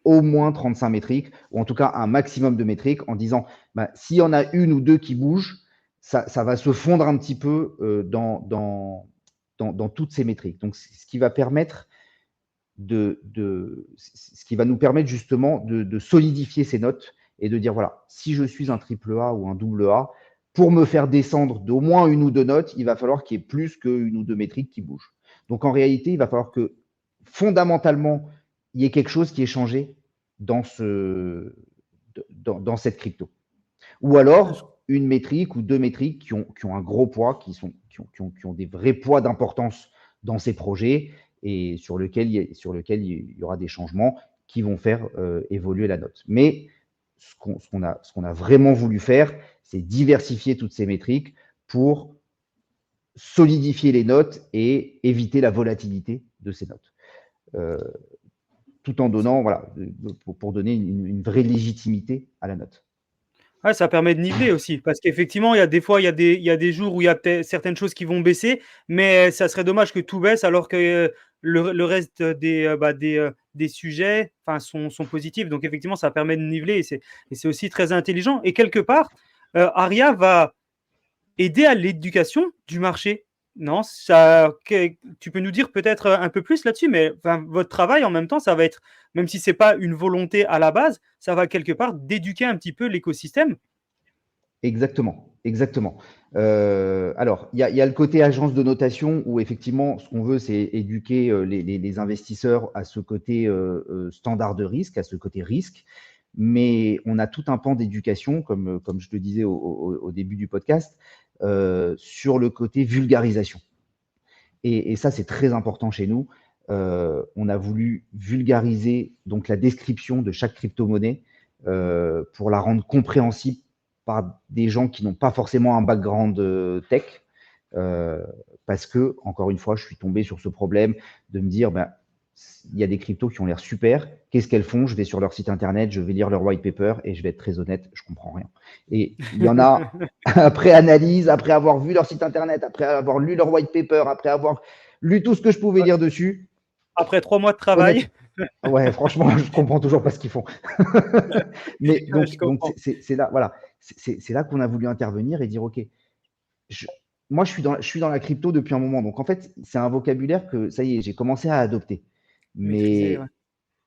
au moins 35 métriques, ou en tout cas un maximum de métriques, en disant, bah, s'il y en a une ou deux qui bougent, ça va se fondre un petit peu dans toutes ces métriques. Donc, ce qui va permettre ce qui va nous permettre justement de solidifier ces notes et de dire, voilà, si je suis un triple A ou un double A, pour me faire descendre d'au moins une ou deux notes, il va falloir qu'il y ait plus qu'une ou deux métriques qui bougent. Donc, en réalité, il va falloir que fondamentalement, il y ait quelque chose qui ait changé dans cette crypto. Ou alors, une métrique ou deux métriques qui ont un gros poids, qui ont des vrais poids d'importance dans ces projets et sur lequel il y aura des changements qui vont faire évoluer la note. Mais ce qu'on a vraiment voulu faire, c'est diversifier toutes ces métriques pour solidifier les notes et éviter la volatilité de ces notes. Tout en donnant, voilà, pour donner une vraie légitimité à la note. Ouais, ça permet de niveler aussi, parce qu'effectivement, il y a des fois, il y a des jours où il y a peut-être certaines choses qui vont baisser, mais ça serait dommage que tout baisse alors que le reste des sujets sont positifs. Donc effectivement, ça permet de niveler et c'est aussi très intelligent. Et quelque part, Aria va aider à l'éducation du marché. Non, tu peux nous dire peut-être un peu plus là-dessus, mais votre travail en même temps, ça va être, même si c'est pas une volonté à la base, ça va quelque part d'éduquer un petit peu l'écosystème. Exactement, exactement. Alors, il y a le côté agence de notation où effectivement, ce qu'on veut, c'est éduquer les investisseurs à ce côté standard de risque, à ce côté risque. Mais on a tout un pan d'éducation, comme je te disais au début du podcast, sur le côté vulgarisation. Et ça, c'est très important chez nous. On a voulu vulgariser donc la description de chaque crypto-monnaie pour la rendre compréhensible par des gens qui n'ont pas forcément un background tech. Parce que, encore une fois, je suis tombé sur ce problème de me dire, ben, il y a des cryptos qui ont l'air super. Qu'est-ce qu'elles font? Je vais sur leur site internet, je vais lire leur white paper et je vais être très honnête, je comprends rien. Et il y en a, après analyse, après avoir vu leur site internet, après avoir lu leur white paper, après avoir lu tout ce que je pouvais lire dessus, Après 3 mois de travail, honnête, ouais, franchement, je comprends toujours pas ce qu'ils font. Mais je donc comprends. c'est là, voilà, c'est là qu'on a voulu intervenir et dire, ok, je, moi je suis dans la crypto depuis un moment, donc en fait c'est un vocabulaire que ça y est, j'ai commencé à adopter. Maîtriser, ouais. Mais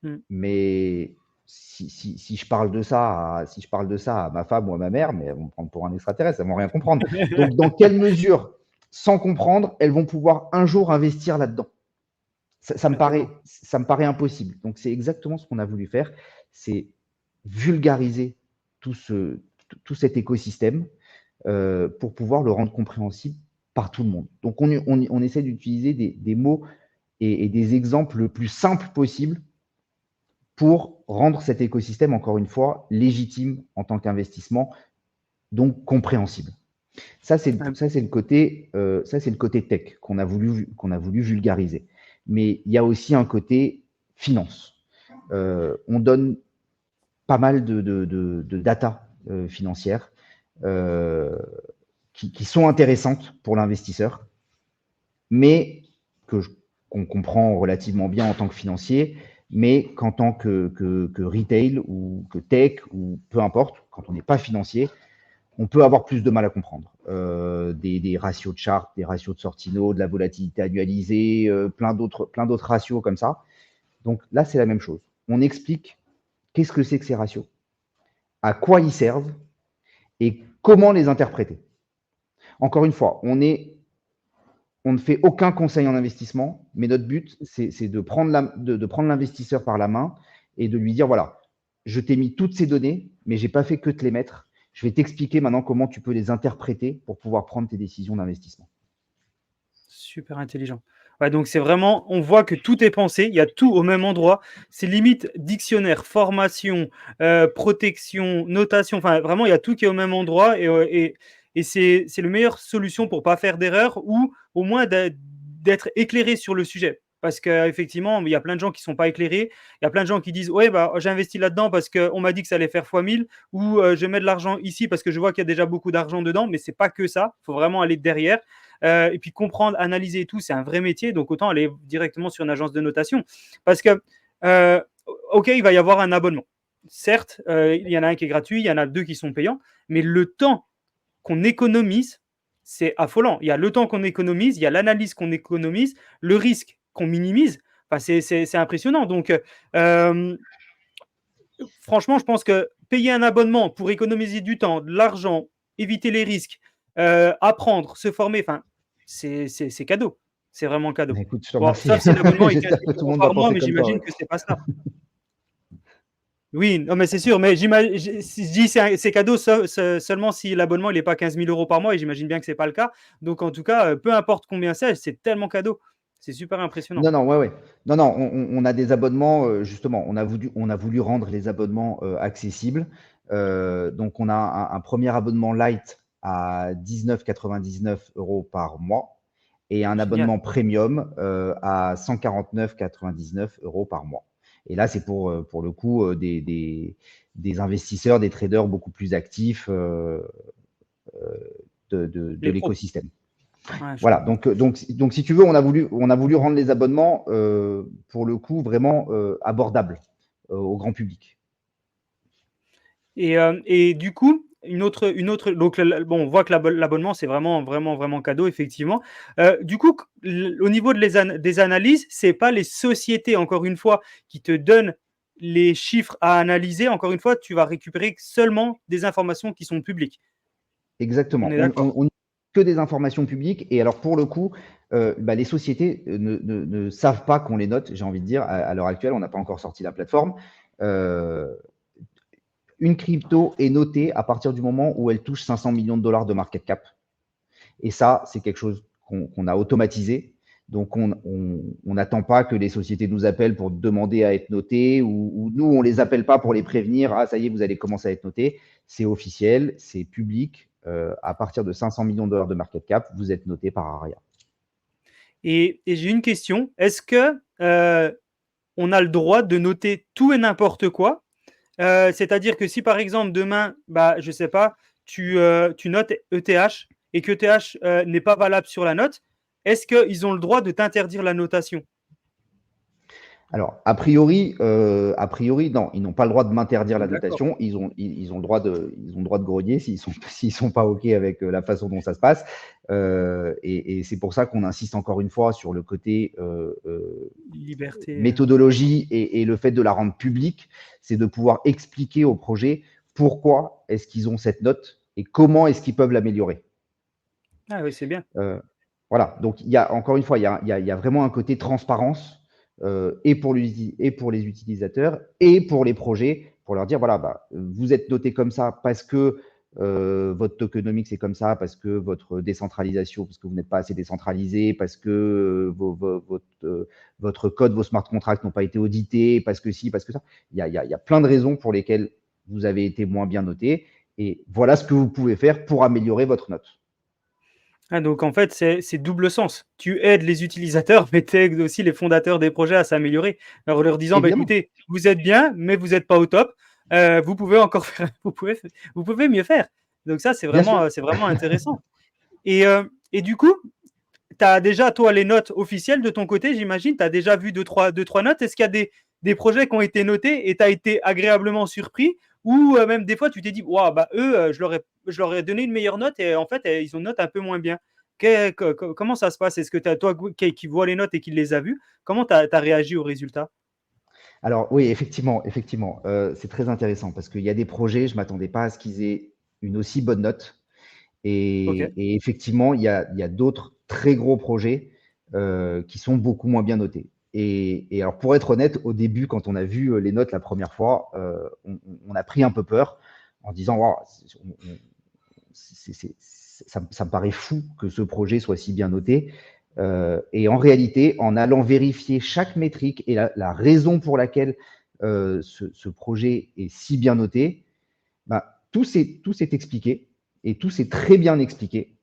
Mm. mais si je parle de ça, si je parle de ça à ma femme ou à ma mère, mais elles vont me prendre pour un extraterrestre, elles vont rien comprendre. Donc dans quelle mesure, sans comprendre, elles vont pouvoir un jour investir là-dedans? Ouais, tellement. Ça me paraît impossible. Donc, c'est exactement ce qu'on a voulu faire, c'est vulgariser tout, tout cet écosystème pour pouvoir le rendre compréhensible par tout le monde. Donc, on essaie d'utiliser des mots et des exemples le plus simples possible pour rendre cet écosystème, encore une fois, légitime en tant qu'investissement, donc compréhensible. Ça, c'est le côté tech qu'on a voulu vulgariser. Mais il y a aussi un côté finance. On donne pas mal de data financières qui sont intéressantes pour l'investisseur, mais qu'on comprend relativement bien en tant que financier, mais qu'en tant que retail ou que tech ou peu importe, quand on n'est pas financier, on peut avoir plus de mal à comprendre. Des ratios de chart, des ratios de Sortino, de la volatilité annualisée, plein d'autres ratios comme ça. Donc là, c'est la même chose. On explique qu'est-ce que c'est que ces ratios, à quoi ils servent et comment les interpréter. Encore une fois, on ne fait aucun conseil en investissement, mais notre but, c'est de prendre l'investisseur par la main et de lui dire, voilà, je t'ai mis toutes ces données, mais je n'ai pas fait que te les mettre. Je vais t'expliquer maintenant comment tu peux les interpréter pour pouvoir prendre tes décisions d'investissement. Super intelligent. Ouais, donc c'est vraiment, on voit que tout est pensé, il y a tout au même endroit. C'est limite dictionnaire, formation, protection, notation. Enfin, vraiment, il y a tout qui est au même endroit et c'est la meilleure solution pour ne pas faire d'erreur ou au moins d'être éclairé sur le sujet. Parce qu'effectivement, il y a plein de gens qui ne sont pas éclairés. Il y a plein de gens qui disent ouais, bah, j'ai investi là-dedans parce qu'on m'a dit que ça allait faire x1000 ou je mets de l'argent ici parce que je vois qu'il y a déjà beaucoup d'argent dedans. Mais ce n'est pas que ça. Il faut vraiment aller derrière. Et puis comprendre, analyser et tout, c'est un vrai métier. Donc autant aller directement sur une agence de notation. Parce que, OK, il va y avoir un abonnement. Certes, il y en a un qui est gratuit, il y en a 2 qui sont payants. Mais le temps qu'on économise, c'est affolant. Il y a le temps qu'on économise, il y a l'analyse qu'on économise, le risque qu'on minimise. Enfin, c'est impressionnant. Donc, franchement, je pense que payer un abonnement pour économiser du temps, de l'argent, éviter les risques, apprendre, se former, enfin, c'est cadeau. C'est vraiment cadeau. Écoute, je te Bon, remercie. sauf si l'abonnement est 15 J'espère 000 que tout le euros monde va par mois, penser mais comme toi. j'imagine Ouais. que c'est pas ça. Oui, non, mais c'est sûr. Mais je dis c'est cadeau seulement si l'abonnement n'est pas 15 000 euros par mois, et j'imagine bien que ce n'est pas le cas. Donc, en tout cas, peu importe combien c'est tellement cadeau. C'est super impressionnant. Non, non, ouais, ouais. Non, non, on a des abonnements, justement, on a voulu rendre les abonnements accessibles. Donc, on a un premier abonnement light à 19,99 € par mois et un Génial. abonnement premium à 149,99 € par mois. Et là, c'est pour le coup des investisseurs, des traders beaucoup plus actifs de Les pros. l'écosystème. Ouais, je Voilà, comprends. donc si tu veux, on a voulu rendre les abonnements, pour le coup, vraiment abordables au grand public. Et du coup, donc bon, on voit que l'abonnement, c'est vraiment, vraiment, vraiment cadeau, effectivement. Du coup, au niveau des analyses, c'est pas les sociétés, encore une fois, qui te donnent les chiffres à analyser. Encore une fois, tu vas récupérer seulement des informations qui sont publiques. On Exactement. est d'accord. On que des informations publiques. Et alors, pour le coup, les sociétés ne savent pas qu'on les note, j'ai envie de dire, à l'heure actuelle. On n'a pas encore sorti la plateforme. Une crypto est notée à partir du moment où elle touche 500 millions de dollars de market cap. Et ça, c'est quelque chose qu'on a automatisé. Donc, on n'attend pas que les sociétés nous appellent pour demander à être notées ou nous, on ne les appelle pas pour les prévenir. Ah, ça y est, vous allez commencer à être noté. C'est officiel, c'est public. À partir de 500 millions de dollars de market cap, vous êtes noté par Aria. Et j'ai une question. Est-ce que on a le droit de noter tout et n'importe quoi? C'est-à-dire que si par exemple demain, bah, je ne sais pas, tu notes ETH et que ETH n'est pas valable sur la note, est-ce qu'ils ont le droit de t'interdire la notation? Alors, a priori, non, ils n'ont pas le droit de m'interdire la D'accord. dotation. Ils ont le droit de grogner s'ils sont, s'ils sont pas OK avec la façon dont ça se passe. Et c'est pour ça qu'on insiste encore une fois sur le côté Liberté. méthodologie et le fait de la rendre publique, c'est de pouvoir expliquer au projet pourquoi est-ce qu'ils ont cette note et comment est-ce qu'ils peuvent l'améliorer. Ah oui, c'est bien. Voilà, donc il y a encore une fois, il y a vraiment un côté transparence et pour les utilisateurs et pour les projets, pour leur dire voilà, bah, vous êtes noté comme ça parce que votre tokenomics c'est comme ça parce que votre décentralisation, parce que vous n'êtes pas assez décentralisé, parce que votre code, vos smart contracts n'ont pas été audités, parce que si, parce que ça. Il y a plein de raisons pour lesquelles vous avez été moins bien noté. Et voilà ce que vous pouvez faire pour améliorer votre note. Ah, donc en fait, c'est double sens. Tu aides les utilisateurs, mais tu aides aussi les fondateurs des projets à s'améliorer. Alors, en leur disant, bah, Évidemment. écoutez, vous êtes bien, mais vous n'êtes pas au top. Vous pouvez encore faire, vous pouvez mieux faire. Donc ça, Bien sûr. c'est vraiment intéressant. Et du coup, tu as déjà, toi, les notes officielles de ton côté, j'imagine. Tu as déjà vu deux, trois notes. Est-ce qu'il y a des projets qui ont été notés et tu as été agréablement surpris? Ou même des fois, tu t'es dit, wow, bah, eux, je leur ai donné une meilleure note et en fait, ils ont une note un peu moins bien. Comment ça se passe? Est-ce que toi qui vois les notes et qui les a vues, comment tu as réagi aux résultats? Alors oui, effectivement, c'est très intéressant parce qu'il y a des projets, je ne m'attendais pas à ce qu'ils aient une aussi bonne note. Ok. Et effectivement, il y a d'autres très gros projets qui sont beaucoup moins bien notés. Et alors, pour être honnête, au début, quand on a vu les notes la première fois, on a pris un peu peur en disant, wow, ça me paraît fou que ce projet soit si bien noté. Et en réalité, en allant vérifier chaque métrique et la raison pour laquelle ce projet est si bien noté, bah, tout s'est expliqué et tout s'est très bien expliqué.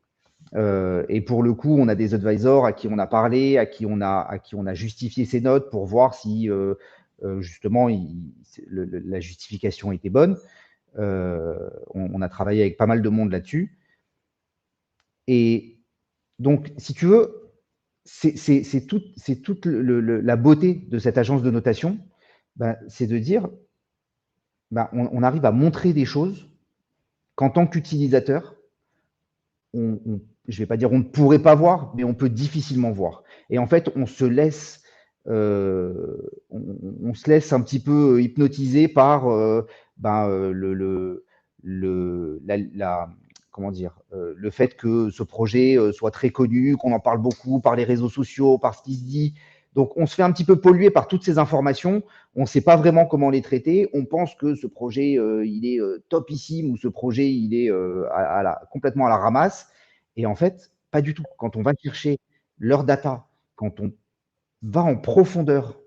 Et pour le coup, on a des advisors à qui on a parlé, à qui on a justifié ces notes pour voir si justement la justification était bonne. On a travaillé avec pas mal de monde là-dessus. Et donc, si tu veux, c'est toute la beauté de cette agence de notation, ben, c'est de dire, ben, on arrive à montrer des choses qu'en tant qu'utilisateur, je ne vais pas dire on ne pourrait pas voir, mais on peut difficilement voir. Et en fait, on se laisse un petit peu hypnotiser par comment dire, le fait que ce projet soit très connu, qu'on en parle beaucoup par les réseaux sociaux, par ce qui se dit. Donc, on se fait un petit peu polluer par toutes ces informations. On ne sait pas vraiment comment les traiter. On pense que ce projet, il est topissime ou ce projet, il est complètement à la ramasse. Et en fait, pas du tout. Quand on va chercher leur data, quand on va en profondeur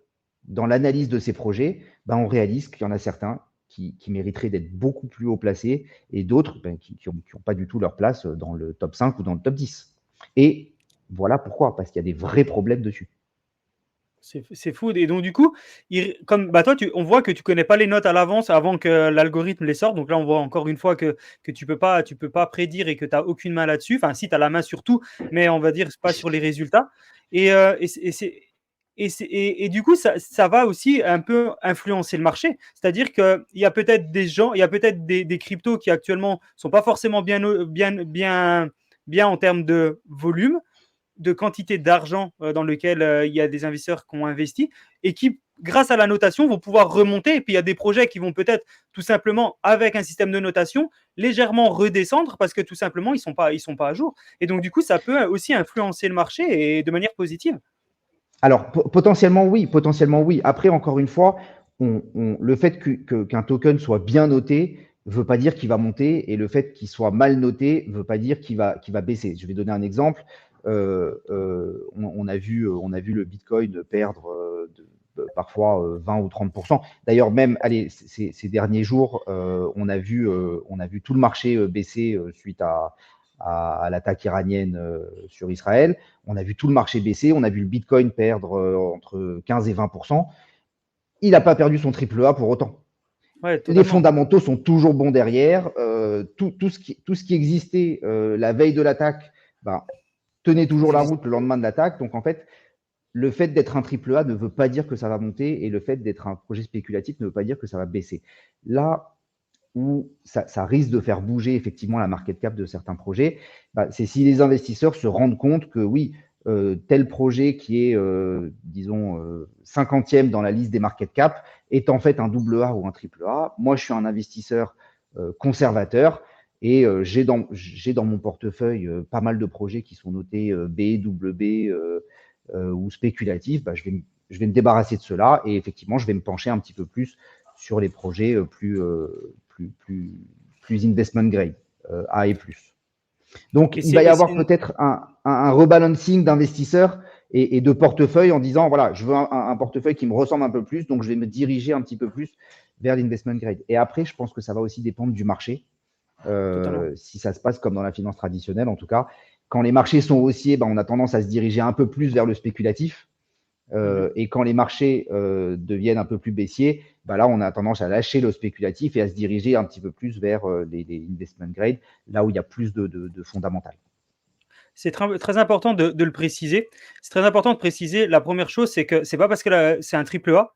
dans l'analyse de ces projets, ben, on réalise qu'il y en a certains qui mériteraient d'être beaucoup plus haut placés et d'autres ben, qui n'ont pas du tout leur place dans le top 5 ou dans le top 10. Et voilà pourquoi, parce qu'il y a des vrais problèmes dessus. C'est fou. Et donc, du coup, comme bah, toi, on voit que tu connais pas les notes à l'avance avant que l'algorithme les sorte. Donc là, on voit encore une fois que tu peux pas prédire et que tu n'as aucune main là-dessus. Enfin, si, tu as la main sur tout, mais on va dire pas sur les résultats. Et du coup, ça va aussi un peu influencer le marché. C'est-à-dire qu'il y a peut-être des gens, il y a peut-être des cryptos qui actuellement sont pas forcément bien en termes de volume, de quantité d'argent dans lequel il y a des investisseurs qui ont investi et qui, grâce à la notation, vont pouvoir remonter. Et puis, il y a des projets qui vont peut-être tout simplement, avec un système de notation, légèrement redescendre parce que tout simplement, ils sont pas à jour. Et donc, du coup, ça peut aussi influencer le marché et de manière positive. Alors, potentiellement, oui, potentiellement, oui. Après, encore une fois, le fait qu'un token soit bien noté ne veut pas dire qu'il va monter, et le fait qu'il soit mal noté ne veut pas dire qu'il va baisser. Je vais donner un exemple. On a vu le Bitcoin perdre parfois 20 ou 30%. D'ailleurs, même allez, ces derniers jours, on a vu tout le marché baisser suite à l'attaque iranienne sur Israël. On a vu tout le marché baisser, on a vu le Bitcoin perdre entre 15 et 20%. Il n'a pas perdu son triple A pour autant. Ouais, Les totalement. fondamentaux sont toujours bons derrière. Tout ce qui existait la veille de l'attaque ben, tenait toujours la route le lendemain de l'attaque. Donc en fait, le fait d'être un triple A ne veut pas dire que ça va monter, et le fait d'être un projet spéculatif ne veut pas dire que ça va baisser. Là où ça risque de faire bouger effectivement la market cap de certains projets, bah, c'est si les investisseurs se rendent compte que oui, tel projet qui est, disons, 50e dans la liste des market cap est en fait un double A ou un triple A. Moi, je suis un investisseur conservateur, et j'ai dans mon portefeuille pas mal de projets qui sont notés B, double B ou spéculatifs. Bah, je vais me débarrasser de cela, et effectivement, je vais me pencher un petit peu plus sur les projets plus investment grade. A et plus. Donc, Et il va y avoir une... peut-être un rebalancing d'investisseurs et de portefeuille en disant, voilà, je veux un portefeuille qui me ressemble un peu plus, donc je vais me diriger un petit peu plus vers l'investment grade. Et après, je pense que ça va aussi dépendre du marché. Totalement. Si ça se passe comme dans la finance traditionnelle, en tout cas, quand les marchés sont haussiers, on a tendance à se diriger un peu plus vers le spéculatif. Et quand les marchés deviennent un peu plus baissiers, là, on a tendance à lâcher le spéculatif et à se diriger un petit peu plus vers les investment grade, là où il y a plus de fondamental. C'est très important de le préciser. C'est très important de préciser. La première chose, c'est que c'est pas parce que c'est un triple A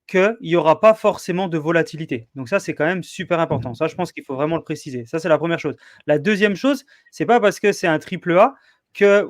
qu'il n'y aura pas forcément de volatilité. Donc ça, c'est quand même super important. Ça, je pense qu'il faut vraiment le préciser. Ça, c'est la première chose. La deuxième chose, c'est pas parce que c'est un triple A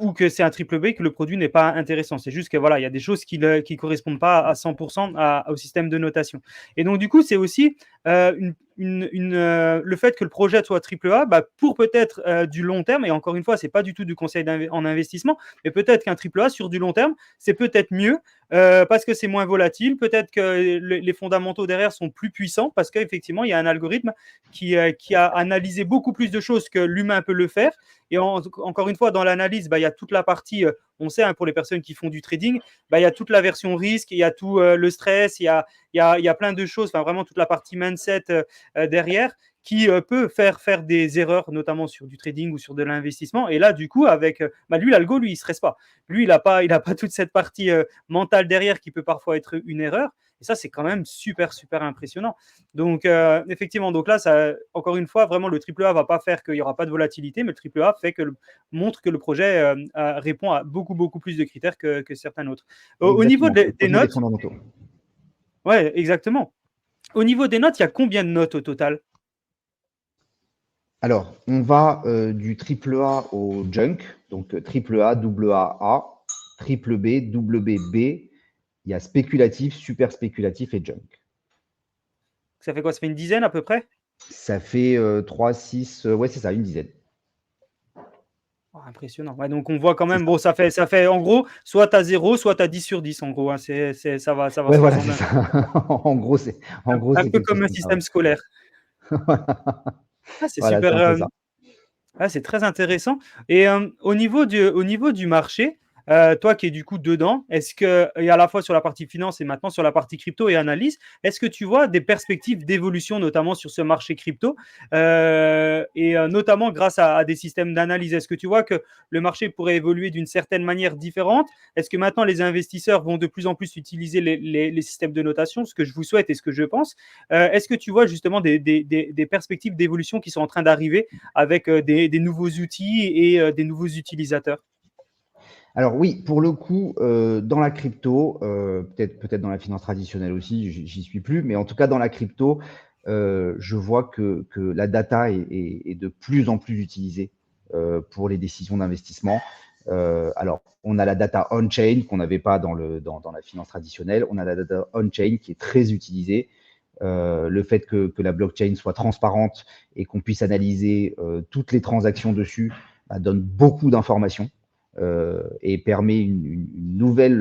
ou que c'est un triple B que le produit n'est pas intéressant. C'est juste que voilà, il y a des choses qui ne correspondent pas à 100% au système de notation. Et donc, du coup, c'est aussi le fait que le projet soit triple A, pour peut-être du long terme, et encore une fois, c'est pas du tout du conseil en investissement, mais peut-être qu'un triple A sur du long terme, c'est peut-être mieux parce que c'est moins volatile, peut-être que les fondamentaux derrière sont plus puissants, parce qu'effectivement, il y a un algorithme qui a analysé beaucoup plus de choses que l'humain peut le faire. Et encore une fois, dans l'analyse, il y a toute la partie, on sait, pour les personnes qui font du trading, il y a toute la version risque, il y a tout le stress, il y a plein de choses, vraiment toute la partie mindset derrière qui peut faire des erreurs, notamment sur du trading ou sur de l'investissement. Et là, du coup, avec lui, l'algo, lui, il ne stresse pas. Lui, il n'a pas toute cette partie mentale derrière qui peut parfois être une erreur. Et ça, c'est quand même super, super impressionnant. Donc, effectivement, donc là, ça, encore une fois, vraiment, le triple A ne va pas faire qu'il n'y aura pas de volatilité, mais le triple A montre que le projet répond à beaucoup, beaucoup plus de critères que certains autres. Au niveau des notes, ouais, exactement. Au niveau des notes, il y a combien de notes au total? Alors, on va du triple A au junk, donc triple A, double A, A, triple B, double B, B. Il y a spéculatif, super spéculatif et junk. Ça fait quoi? Ça fait une dizaine à peu près? Ça fait 3, 6, ouais, c'est ça, une dizaine. Oh, impressionnant. Ouais, donc on voit quand C'est même, ça. bon, ça fait en gros, soit tu as 0, soit tu as 10 sur 10 en gros. Hein. Ça va Ouais, se voilà, c'est ressembler ça. En gros, c'est un peu quelque comme chose un comme ça. Ouais. système scolaire. Ah, c'est Voilà, c'est super. un peu ça. C'est très intéressant. Et au niveau du marché, toi qui es du coup dedans, est-ce que, et à la fois sur la partie finance et maintenant sur la partie crypto et analyse, est-ce que tu vois des perspectives d'évolution, notamment sur ce marché crypto, et notamment grâce à des systèmes d'analyse? Est-ce que tu vois que le marché pourrait évoluer d'une certaine manière différente? Est-ce que maintenant les investisseurs vont de plus en plus utiliser les systèmes de notation, ce que je vous souhaite et ce que je pense? Est-ce que tu vois justement des perspectives d'évolution qui sont en train d'arriver avec des nouveaux outils et des nouveaux utilisateurs? Alors oui, pour le coup, dans la crypto, peut-être dans la finance traditionnelle aussi, j'y suis plus, mais en tout cas dans la crypto, je vois que la data est de plus en plus utilisée pour les décisions d'investissement. Alors, on a la data on-chain qu'on n'avait pas dans la finance traditionnelle. On a la data on-chain qui est très utilisée. Le fait que la blockchain soit transparente et qu'on puisse analyser toutes les transactions dessus donne beaucoup d'informations et permet une nouvelle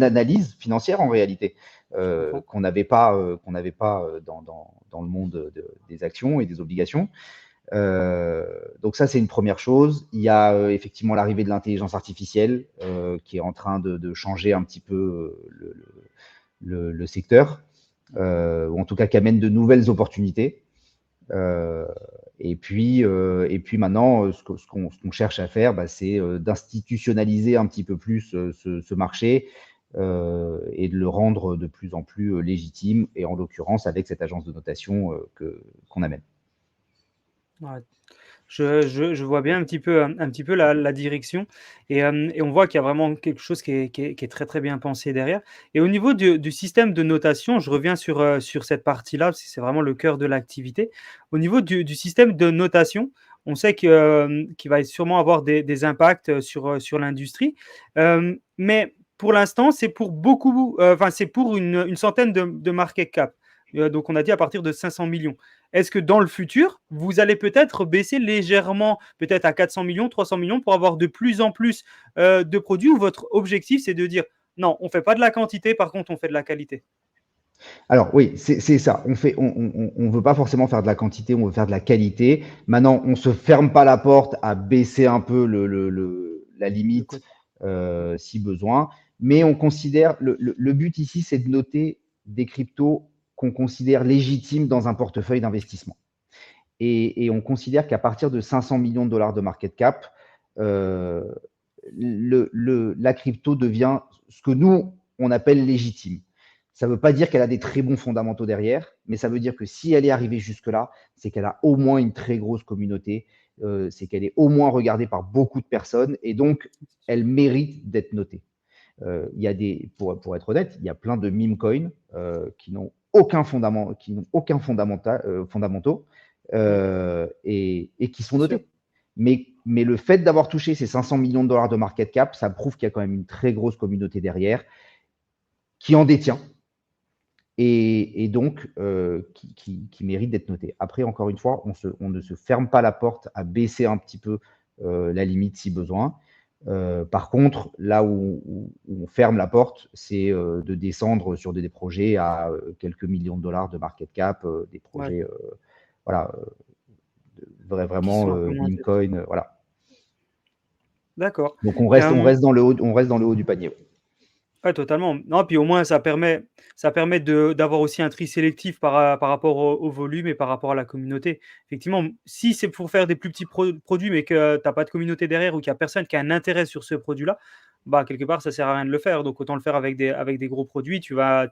analyse financière en réalité Je comprends. qu'on n'avait pas, dans le monde des actions et des obligations. Donc ça, c'est une première chose. Il y a effectivement l'arrivée de l'intelligence artificielle qui est en train de changer un petit peu le secteur, ou en tout cas qui amène de nouvelles opportunités. Et puis maintenant, ce qu'on cherche à faire, c'est d'institutionnaliser un petit peu plus ce marché et de le rendre de plus en plus légitime, et en l'occurrence avec cette agence de notation qu'on amène. Ouais. Je vois bien un petit peu la direction et on voit qu'il y a vraiment quelque chose qui est très, très bien pensé derrière. Et au niveau du système de notation, je reviens sur cette partie-là, parce que c'est vraiment le cœur de l'activité. Au niveau du système de notation, on sait qu'il va sûrement avoir des impacts sur l'industrie. Mais pour l'instant, c'est pour beaucoup, enfin, c'est pour une centaine de market cap. Donc, on a dit à partir de 500 millions. Est-ce que dans le futur, vous allez peut-être baisser légèrement, peut-être à 400 millions, 300 millions, pour avoir de plus en plus de produits, ou votre objectif, c'est de dire non, on ne fait pas de la quantité, par contre, on fait de la qualité? Alors oui, c'est ça. On veut pas forcément faire de la quantité, on veut faire de la qualité. Maintenant, on se ferme pas la porte à baisser un peu la Le limite côté. si besoin. Mais on considère le but ici, c'est de noter des cryptos qu'on considère légitimes dans un portefeuille d'investissement. Et on considère qu'à partir de 500 millions de dollars de market cap, euh, la crypto devient ce que nous, on appelle légitime. Ça ne veut pas dire qu'elle a des très bons fondamentaux derrière, mais ça veut dire que si elle est arrivée jusque-là, c'est qu'elle a au moins une très grosse communauté, c'est qu'elle est au moins regardée par beaucoup de personnes, et donc elle mérite d'être notée. Il y a pour être honnête, il y a plein de meme coins qui n'ont aucun fondament, fondamentaux et qui sont Bien sûr. notés. Mais le fait d'avoir touché ces 500 millions de dollars de market cap, ça prouve qu'il y a quand même une très grosse communauté derrière qui en détient et donc qui mérite d'être noté. Après, encore une fois, on ne se ferme pas la porte à baisser un petit peu la limite si besoin. Par contre, là où on ferme la porte, c'est de descendre sur des projets à quelques millions de dollars de market cap, des Ouais, projets voilà, qui vraiment sont un peu moins meme intéressants. coin, voilà. D'accord. Donc on Euh, reste dans le haut, on reste dans le haut du panier. Ouais, totalement. Non, puis au moins, ça permet d'avoir aussi un tri sélectif par rapport au volume et par rapport à la communauté. Effectivement, si c'est pour faire des plus petits produits, mais que tu n'as pas de communauté derrière ou qu'il n'y a personne qui a un intérêt sur ce produit-là, bah, quelque part, ça sert à rien de le faire. Donc, autant le faire avec des gros produits,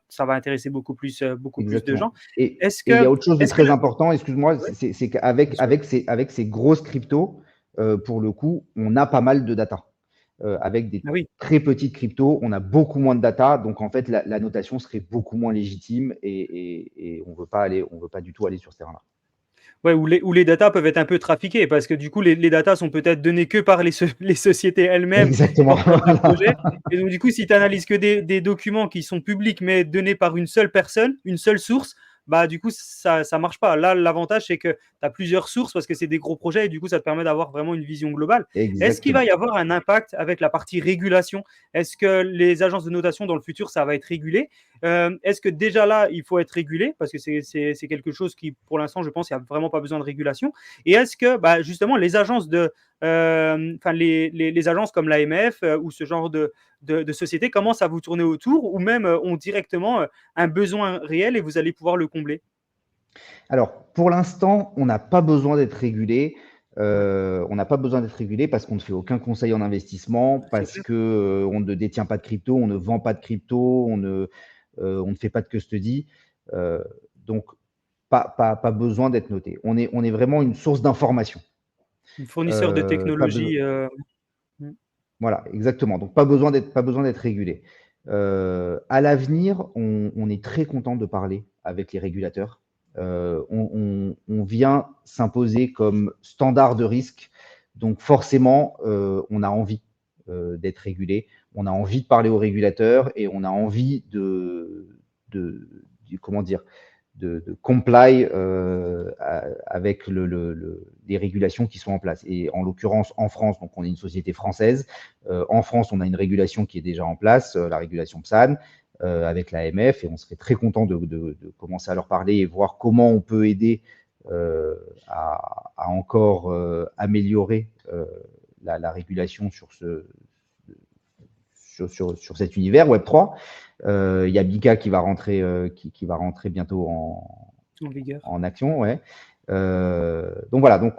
ça va intéresser beaucoup plus de Exactement. gens. Est-ce Et il y que, a autre chose de est-ce que très là, important, excuse-moi, ouais, c'est bien qu'avec sûr. avec ces grosses cryptos, pour le coup, on a pas mal de data. Avec des Ah oui. très petites cryptos, on a beaucoup moins de data, donc en fait, la notation serait beaucoup moins légitime et on veut pas du tout aller sur ce terrain-là. Ouais, où les datas peuvent être un peu trafiquées parce que du coup, les datas sont peut-être données que par les sociétés elles-mêmes Exactement. porteuses de projets. Et donc, du coup, si tu analyses que des documents qui sont publics mais donnés par une seule personne, une seule source, bah, du coup, ça ne marche pas. Là, l'avantage, c'est que tu as plusieurs sources parce que c'est des gros projets et du coup, ça te permet d'avoir vraiment une vision globale. Est-ce qu'il va Exactement. y avoir un impact avec la partie régulation? Est-ce que les agences de notation dans le futur, ça va être régulé? Est-ce que déjà là, il faut être régulé? Parce que c'est quelque chose qui, pour l'instant, je pense, il n'y a vraiment pas besoin de régulation. Et est-ce que, bah, justement, les agences les agences comme l'AMF ou ce genre de société commencent à vous tourner autour ou même ont directement un besoin réel et vous allez pouvoir le combler? Alors, pour l'instant, on n'a pas besoin d'être régulé. Ouais, On n'a pas besoin d'être régulé parce qu'on ne fait aucun conseil en investissement, c'est parce clair. que on ne détient pas de crypto, on ne vend pas de crypto, on ne fait pas de custody. Euh, donc, pas besoin d'être noté. On est vraiment une source d'information. Un fournisseur de Pas besoin. technologie. Voilà, exactement. Donc, pas besoin d'être régulé. À l'avenir, on est très content de parler avec les régulateurs. On vient s'imposer comme standard de risque. Donc, forcément, on a envie d'être régulé. On a envie de parler aux régulateurs et on a envie comment dire, de comply avec les régulations qui sont en place. Et en l'occurrence, en France, donc on est une société française. En France, on a une régulation qui est déjà en place, la régulation PSAN, avec l'AMF, et on serait très content de commencer à leur parler et voir comment on peut aider à encore améliorer la régulation sur cet univers Web3. Il y a Bika qui va rentrer, qui va rentrer bientôt En vigueur. en action. Ouais. Donc voilà, donc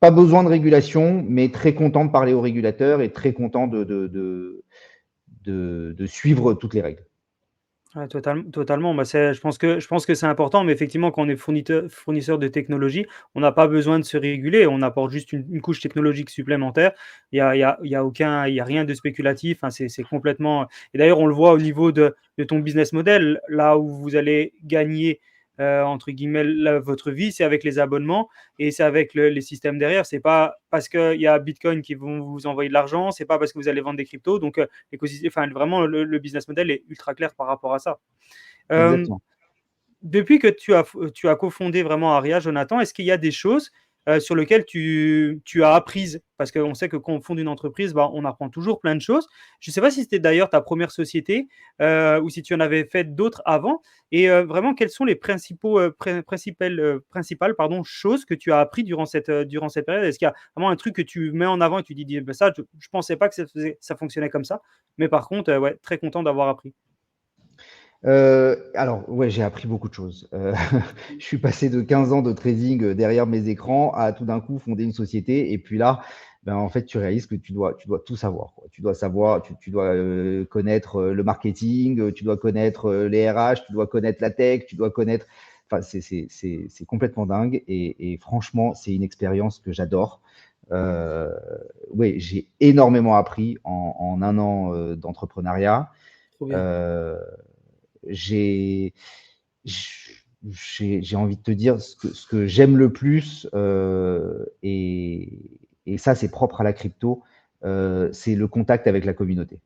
pas besoin de régulation, mais très content de parler aux régulateurs et très content de suivre toutes les règles. Ouais, totalement. Bah, je pense que c'est important, mais effectivement, quand on est fournisseur de technologie, on n'a pas besoin de se réguler. On apporte juste une couche technologique supplémentaire. Il y a rien de spéculatif. Hein, c'est complètement. Et d'ailleurs, on le voit au niveau de ton business model, là où vous allez gagner entre guillemets votre vie, c'est avec les abonnements et c'est avec les systèmes derrière. C'est pas parce qu'il y a Bitcoin qui vont vous envoyer de l'argent, c'est pas parce que vous allez vendre des cryptos. Donc, enfin, vraiment, le business model est ultra clair par rapport à ça. Euh, Exactement. Depuis que tu as cofondé vraiment Aria, Jonathan, est-ce qu'il y a des choses sur lequel tu as appris. Parce qu'on sait que quand on fonde une entreprise, bah, on apprend toujours plein de choses. Je ne sais pas si c'était d'ailleurs ta première société ou si tu en avais fait d'autres avant. Et vraiment, quelles sont les principales choses que tu as appris durant cette période? Est-ce qu'il y a vraiment un truc que tu mets en avant et tu dis, bah, ça, je ne pensais pas que ça fonctionnait comme ça. Mais par contre, ouais, très content d'avoir appris. Alors, ouais, j'ai appris beaucoup de choses. Je suis passé de 15 ans de trading derrière mes écrans à tout d'un coup fonder une société. Et puis là, ben, en fait, tu réalises que tu dois tout savoir, quoi. Tu dois savoir, tu dois connaître le marketing, tu dois connaître les RH, tu dois connaître la tech, tu dois connaître. Enfin, c'est complètement dingue. Et franchement, c'est une expérience que j'adore. Euh, ouais, j'ai énormément appris en un an d'entrepreneuriat. Trop bien. Euh, j'ai j'ai envie de te dire ce que j'aime le plus, et ça, c'est propre à la crypto, c'est le contact avec la communauté.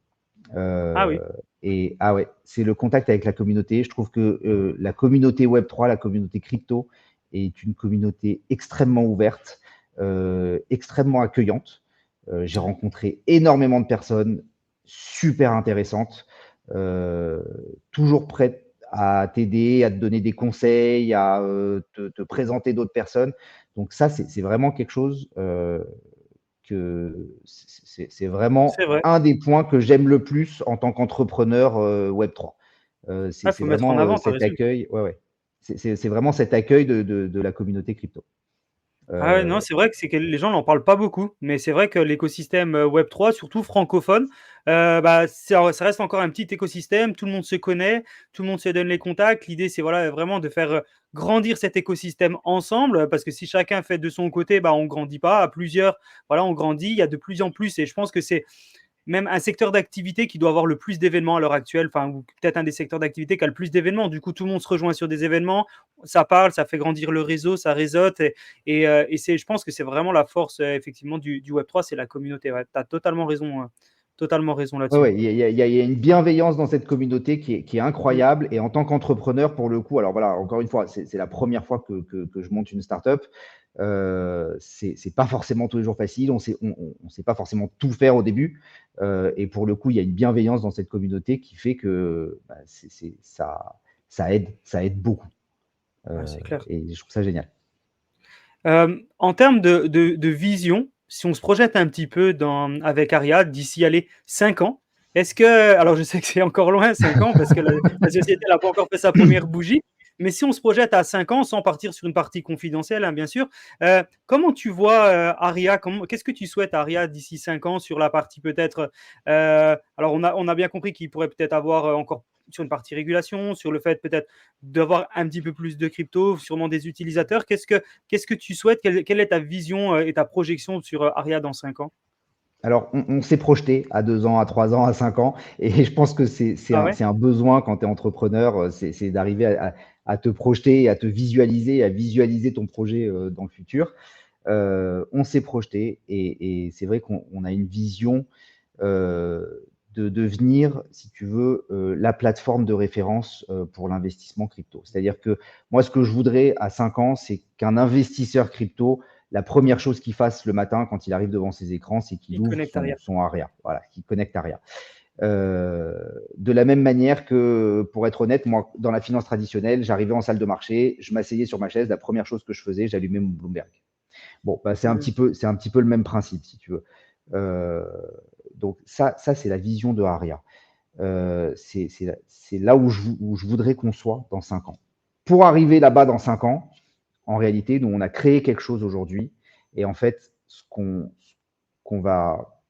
Ah Euh, oui, et ah ouais, c'est le contact avec la communauté. Je trouve que la communauté Web3, la communauté crypto, est une communauté extrêmement ouverte, extrêmement accueillante. J'ai rencontré énormément de personnes super intéressantes, euh, toujours prêtes à t'aider, à te donner des conseils, à te présenter d'autres personnes. Donc ça, c'est vraiment quelque chose que c'est c'est vraiment vrai. un des points que j'aime le plus en tant qu'entrepreneur Web3. Il C'est faut mettre en vraiment avant, tu as cet raison. accueil, ouais, ouais. C'est vraiment cet accueil de la communauté crypto. Ah ouais, Euh, non, c'est vrai que les gens n'en parlent pas beaucoup, mais c'est vrai que l'écosystème Web3, surtout francophone, bah, ça reste encore un petit écosystème, tout le monde se connaît, tout le monde se donne les contacts. L'idée, c'est voilà, vraiment de faire grandir cet écosystème ensemble, parce que si chacun fait de son côté, bah, on ne grandit pas. À plusieurs, voilà, on grandit, il y a de plus en plus, et je pense que c'est même un secteur d'activité qui doit avoir le plus d'événements à l'heure actuelle, enfin, ou peut-être un des secteurs d'activité qui a le plus d'événements. Du coup, tout le monde se rejoint sur des événements, ça parle, ça fait grandir le réseau, ça réseaute. Et je pense que c'est vraiment la force, effectivement, du Web3, c'est la communauté. Ouais, tu as totalement raison Ouais, là-dessus. ouais, il y a une bienveillance dans cette communauté qui est Mm. incroyable. Et en tant qu'entrepreneur, pour le coup, alors voilà, encore une fois, c'est la première fois que je monte une startup. C'est pas forcément tous les jours facile. On sait pas forcément tout faire au début. Et pour le coup, il y a une bienveillance dans cette communauté qui fait que bah, ça aide beaucoup. Ouais, Euh, c'est clair. et je trouve ça génial. En termes de vision, si on se projette un petit peu avec Aria d'ici, allez, 5 ans, est-ce que, alors je sais que c'est encore loin, 5 ans, parce que la société n'a pas encore fait sa première bougie, mais si on se projette à 5 ans, sans partir sur une partie confidentielle, hein, bien sûr, comment tu vois Aria, qu'est-ce que tu souhaites Aria d'ici 5 ans sur la partie peut-être, alors on a bien compris qu'il pourrait peut-être avoir encore sur une partie régulation, sur le fait peut-être d'avoir un petit peu plus de crypto, sûrement des utilisateurs. Qu'est-ce que tu souhaites? Quelle est ta vision et ta projection sur Aria dans 5 ans? Alors, on s'est projeté à 2 ans, à 3 ans, à 5 ans. Et je pense que Ah ouais? c'est un besoin quand tu es entrepreneur, c'est d'arriver à te projeter, à te visualiser, à visualiser ton projet dans le futur. On s'est projeté et c'est vrai qu'on a une vision euh, de devenir, si tu veux, la plateforme de référence pour l'investissement crypto. C'est-à-dire que moi, ce que je voudrais à 5 ans, c'est qu'un investisseur crypto, la première chose qu'il fasse le matin quand il arrive devant ses écrans, c'est qu'il Il ouvre connecte Aria. son ARIA, voilà, qu'il connecte ARIA. De la même manière que, pour être honnête, moi, dans la finance traditionnelle, j'arrivais en salle de marché, je m'asseyais sur ma chaise, la première chose que je faisais, j'allumais mon Bloomberg. Bon, bah, Mm. c'est un petit peu le même principe, si tu veux. Euh, donc ça c'est la vision de Aria. C'est là où je voudrais qu'on soit dans 5 ans. Pour arriver là-bas dans 5 ans, en réalité, nous, on a créé quelque chose aujourd'hui. Et en fait, qu'on va,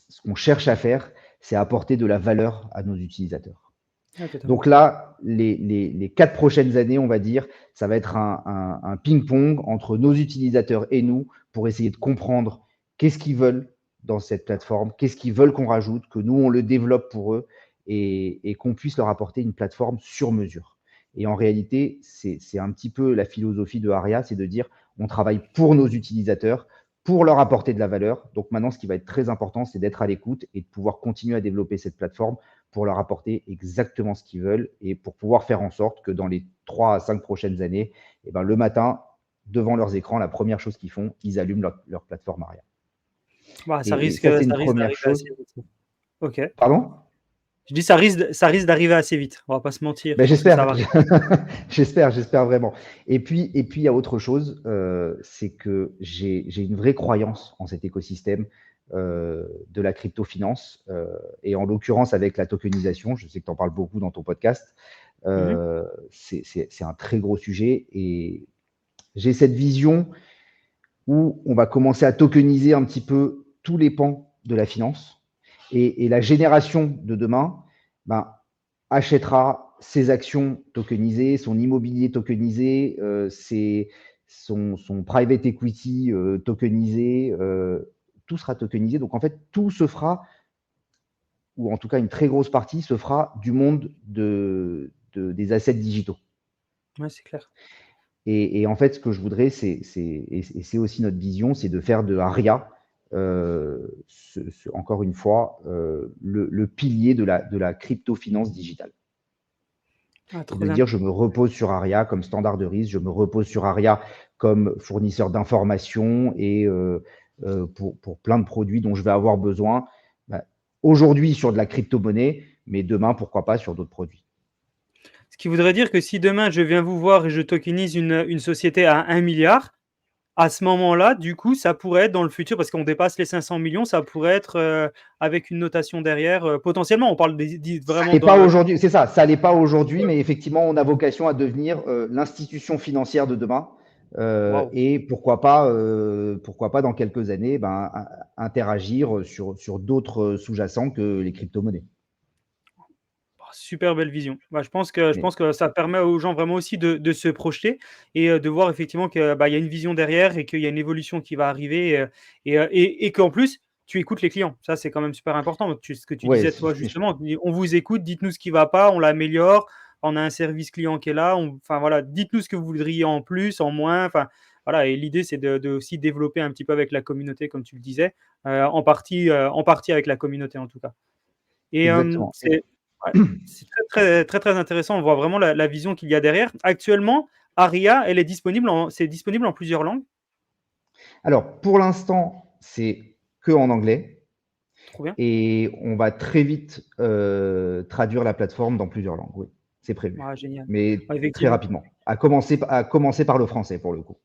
ce qu'on cherche à faire, c'est apporter de la valeur à nos utilisateurs. Ouais, totalement. Donc là, les 4 prochaines années, on va dire, ça va être un ping-pong entre nos utilisateurs et nous pour essayer de comprendre qu'est-ce qu'ils veulent dans cette plateforme, qu'est-ce qu'ils veulent qu'on rajoute, que nous, on le développe pour eux et qu'on puisse leur apporter une plateforme sur mesure. Et en réalité, c'est un petit peu la philosophie de Aria, c'est de dire on travaille pour nos utilisateurs, pour leur apporter de la valeur. Donc maintenant, ce qui va être très important, c'est d'être à l'écoute et de pouvoir continuer à développer cette plateforme pour leur apporter exactement ce qu'ils veulent et pour pouvoir faire en sorte que dans les 3 à 5 prochaines années, eh ben, le matin, devant leurs écrans, la première chose qu'ils font, ils allument leur plateforme Aria. Bah, ça Et risque, ça, c'est une ça risque première d'arriver assez chose. vite. Ok. Pardon? Je dis ça risque d'arriver assez vite. On va pas se mentir. Je Ben, pense que ça j'espère, va arriver. j'espère vraiment. Et puis, il y a autre chose, c'est que j'ai une vraie croyance en cet écosystème de la crypto-finance, et en l'occurrence avec la tokenisation. Je sais que tu en parles beaucoup dans ton podcast. Mhm. C'est un très gros sujet et j'ai cette vision où on va commencer à tokeniser un petit peu tous les pans de la finance et la génération de demain ben, achètera ses actions tokenisées, son immobilier tokenisé, son private equity tokenisé, tout sera tokenisé. Donc en fait, tout se fera, ou en tout cas une très grosse partie se fera du monde des assets digitaux. Ouais, c'est clair. Et en fait, ce que je voudrais, et c'est aussi notre vision, c'est de faire de Aria, encore une fois, le pilier de la crypto-finance digitale. Ah, Et trop de bien. dire, je me repose sur Aria comme standard de risque, je me repose sur Aria comme fournisseur d'informations et pour plein de produits dont je vais avoir besoin, bah, aujourd'hui sur de la crypto-monnaie, mais demain, pourquoi pas sur d'autres produits. Ce qui voudrait dire que si demain je viens vous voir et je tokenise une société à 1 milliard, à ce moment-là, du coup, ça pourrait être dans le futur, parce qu'on dépasse les 500 millions, ça pourrait être avec une notation derrière. Potentiellement, on parle Ça vraiment n'est pas dans. aujourd'hui, c'est ça, ça n'est pas aujourd'hui, mais effectivement, on a vocation à devenir l'institution financière de demain. Waouh. Et pourquoi pas dans quelques années ben, interagir sur d'autres sous-jacents que les crypto-monnaies. Super belle vision. Bah, je Mais pense que ça permet aux gens vraiment aussi de se projeter et de voir effectivement que, bah, il y a une vision derrière et qu'il y a une évolution qui va arriver, et qu'en plus, tu écoutes les clients. Ça, c'est quand même super important. Donc ce que tu ouais, disais toi justement, on vous écoute, dites-nous ce qui va pas, on l'améliore, on a un service client qui est là, enfin voilà, dites-nous ce que vous voudriez en plus, en moins, enfin voilà. Et l'idée, c'est de aussi développer un petit peu avec la communauté comme tu le disais, en partie avec la communauté en tout cas. Et exactement. ouais, c'est très, très, très, très intéressant. On voit vraiment la vision qu'il y a derrière. Actuellement, Aria, c'est disponible en plusieurs langues. Alors, pour l'instant, c'est que en anglais Trop bien. et on va très vite traduire la plateforme dans plusieurs langues. Oui, c'est prévu, Ouais, génial. mais Ouais, très effectivement. rapidement. À commencer par le français pour le coup.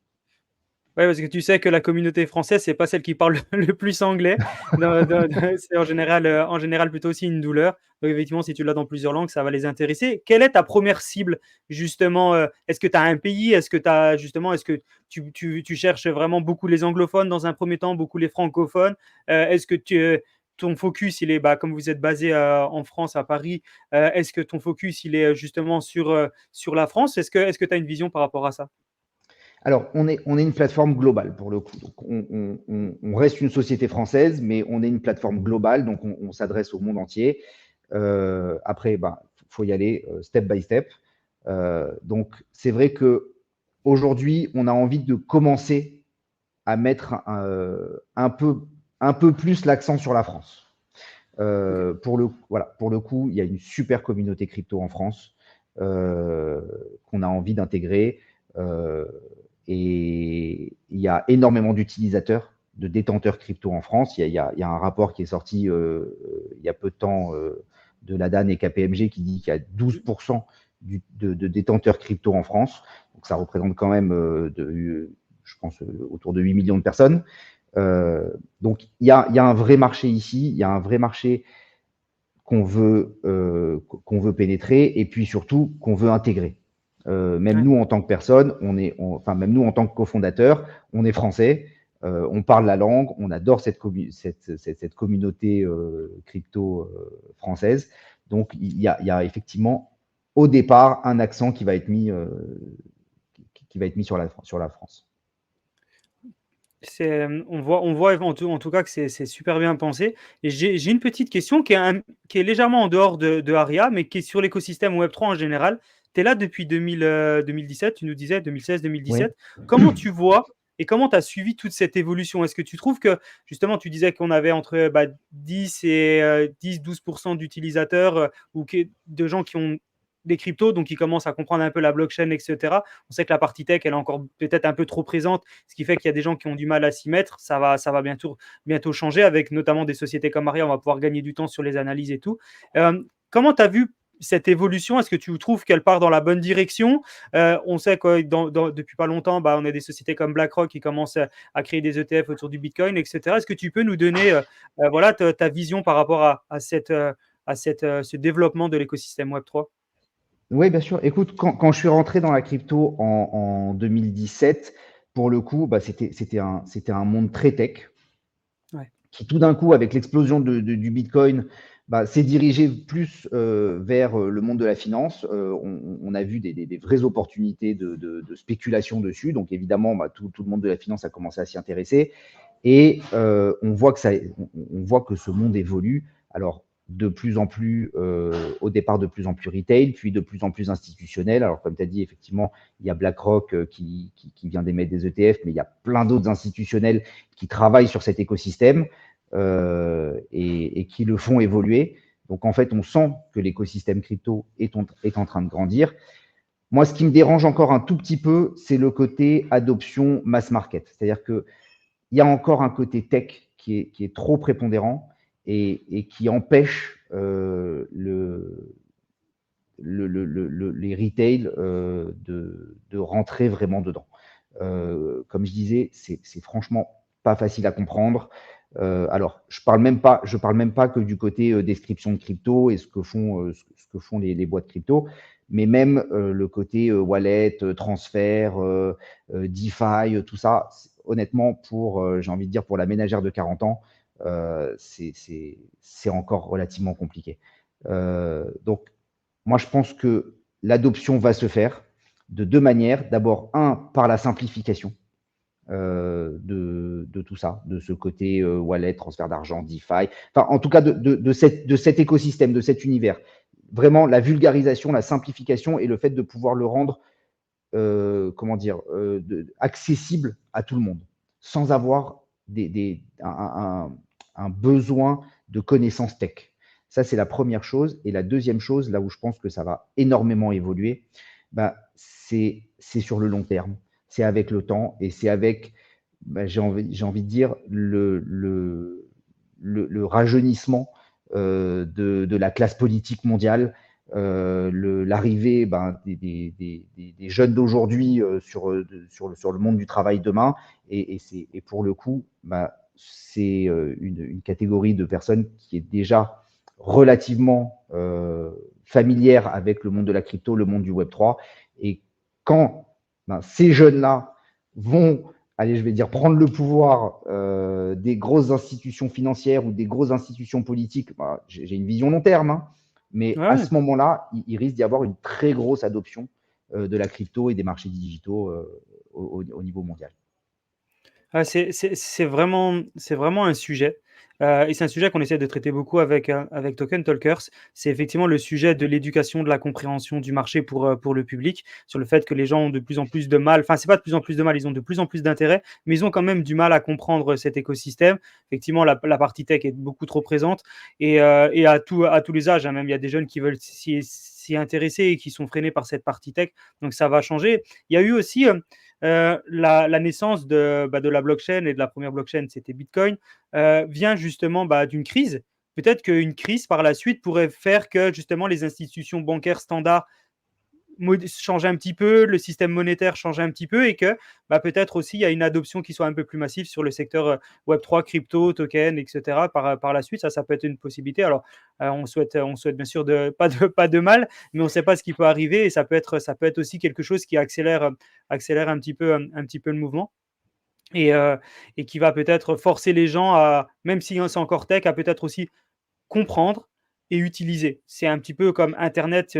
Ouais, parce que tu sais que la communauté française, c'est pas celle qui parle le plus anglais. C'est en général plutôt aussi une douleur. Donc effectivement, si tu l'as dans plusieurs langues, ça va les intéresser. Quelle est ta première cible, justement? Est-ce que tu as un pays? Est-ce que tu cherches vraiment beaucoup les anglophones dans un premier temps, beaucoup les francophones? Est-ce que ton focus, il est, bah, comme vous êtes basé en France, à Paris, est-ce que ton focus, il est justement sur la France? Est-ce que tu as une vision par rapport à ça? Alors, on est une plateforme globale pour le coup. Donc, on reste une société française, mais on est une plateforme globale, donc on s'adresse au monde entier. Après, bah, faut y aller step by step. Donc, c'est vrai que aujourd'hui, on a envie de commencer à mettre un peu plus l'accent sur la France. Ok. Pour le coup, il y a une super communauté crypto en France qu'on a envie d'intégrer. Euh, et il y a énormément d'utilisateurs, de détenteurs crypto en France. Il y a un rapport qui est sorti il y a peu de temps de la DAN et KPMG qui dit qu'il y a 12% de détenteurs crypto en France. Donc ça représente quand même, je pense, autour de 8 millions de personnes. Donc il y a un vrai marché ici, il y a un vrai marché qu'on veut pénétrer et puis surtout qu'on veut intégrer. Même Ouais. nous en tant que personne, enfin même nous en tant que cofondateur, on est français, on parle la langue, on adore cette communauté crypto française. Donc il y a effectivement au départ un accent qui va être mis sur la France. On voit en tout cas que c'est super bien pensé. Et j'ai une petite question qui est légèrement en dehors de Aria, mais qui est sur l'écosystème Web3 en général. Tu es là depuis 2017, tu nous disais 2016-2017. Oui. Comment tu vois et comment tu as suivi toute cette évolution? Est-ce que tu trouves que, justement, tu disais qu'on avait entre 10 et 10-12% d'utilisateurs de gens qui ont des cryptos, donc ils commencent à comprendre un peu la blockchain, etc. On sait que la partie tech, elle est encore peut-être un peu trop présente, ce qui fait qu'il y a des gens qui ont du mal à s'y mettre. Ça va bientôt changer avec notamment des sociétés comme Maria. On va pouvoir gagner du temps sur les analyses et tout. Comment tu as vu cette évolution? Est-ce que tu trouves qu'elle part dans la bonne direction? On sait que depuis pas longtemps, on a des sociétés comme BlackRock qui commencent à créer des ETF autour du Bitcoin, etc. Est-ce que tu peux nous donner voilà, ta vision par rapport à ce développement de l'écosystème Web3? Oui, bien sûr. Écoute, quand je suis rentré dans la crypto en 2017, pour le coup, c'était un monde très tech Ouais. qui tout d'un coup, avec l'explosion du Bitcoin, s'est dirigé plus vers le monde de la finance. On a vu des vraies opportunités de spéculation dessus. Donc évidemment, tout le monde de la finance a commencé à s'y intéresser. Et on voit que ce monde évolue. Alors, de plus en plus, au départ, de plus en plus retail, puis de plus en plus institutionnel. Alors, comme tu as dit, effectivement, il y a BlackRock qui vient d'émettre des ETF, mais il y a plein d'autres institutionnels qui travaillent sur cet écosystème et qui le font évoluer. Donc, en fait, on sent que l'écosystème crypto est en train de grandir. Moi, ce qui me dérange encore un tout petit peu, c'est le côté adoption mass market. C'est-à-dire que il y a encore un côté tech qui est trop prépondérant et qui empêche les retail de rentrer vraiment dedans. Comme je disais, c'est franchement pas facile à comprendre. Alors, je parle même pas que du côté description de crypto et ce que font les boîtes crypto, mais même le côté wallet, transfert, DeFi, tout ça. Honnêtement, j'ai envie de dire, pour la ménagère de 40 ans, c'est encore relativement compliqué. Donc, moi, je pense que l'adoption va se faire de deux manières. D'abord, par la simplification de tout ça, de ce côté wallet, transfert d'argent, DeFi, enfin, en tout cas, de cet écosystème, de cet univers. Vraiment, la vulgarisation, la simplification et le fait de pouvoir le rendre, accessible à tout le monde, sans avoir un besoin de connaissances tech. Ça, c'est la première chose. Et la deuxième chose, là où je pense que ça va énormément évoluer, c'est sur le long terme. C'est avec le temps et c'est avec, j'ai envie de dire, le rajeunissement de la classe politique mondiale, l'arrivée des jeunes d'aujourd'hui sur le monde du travail demain. Et pour le coup, c'est une catégorie de personnes qui est déjà relativement familière avec le monde de la crypto, le monde du Web3. Et quand ces jeunes-là vont, allez, je vais dire, prendre le pouvoir des grosses institutions financières ou des grosses institutions politiques, j'ai une vision long terme, hein, mais à Ouais. ce moment-là, il risque d'y avoir une très grosse adoption de la crypto et des marchés digitaux au niveau mondial. Ah, c'est vraiment un sujet, et c'est un sujet qu'on essaie de traiter beaucoup avec Token Talkers. C'est effectivement le sujet de l'éducation, de la compréhension du marché pour le public, sur le fait que les gens ont de plus en plus de mal, enfin, c'est pas de plus en plus de mal, ils ont de plus en plus d'intérêt, mais ils ont quand même du mal à comprendre cet écosystème. Effectivement, la partie tech est beaucoup trop présente et à tous les âges, hein, même il y a des jeunes qui veulent s'y intéresser et qui sont freinés par cette partie tech, donc ça va changer. Il y a eu aussi, la naissance de la blockchain et de la première blockchain, c'était Bitcoin, vient justement d'une crise. Peut-être qu'une crise par la suite pourrait faire que justement les institutions bancaires standards change un petit peu, le système monétaire change un petit peu et que peut-être aussi il y a une adoption qui soit un peu plus massive sur le secteur Web3, crypto, token, etc. par la suite. Ça peut être une possibilité. Alors, on souhaite bien sûr pas de mal, mais on ne sait pas ce qui peut arriver et ça peut être aussi quelque chose qui accélère un petit peu le mouvement et qui va peut-être forcer les gens à, même si c'est encore tech, à peut-être aussi comprendre et utiliser. C'est un petit peu comme Internet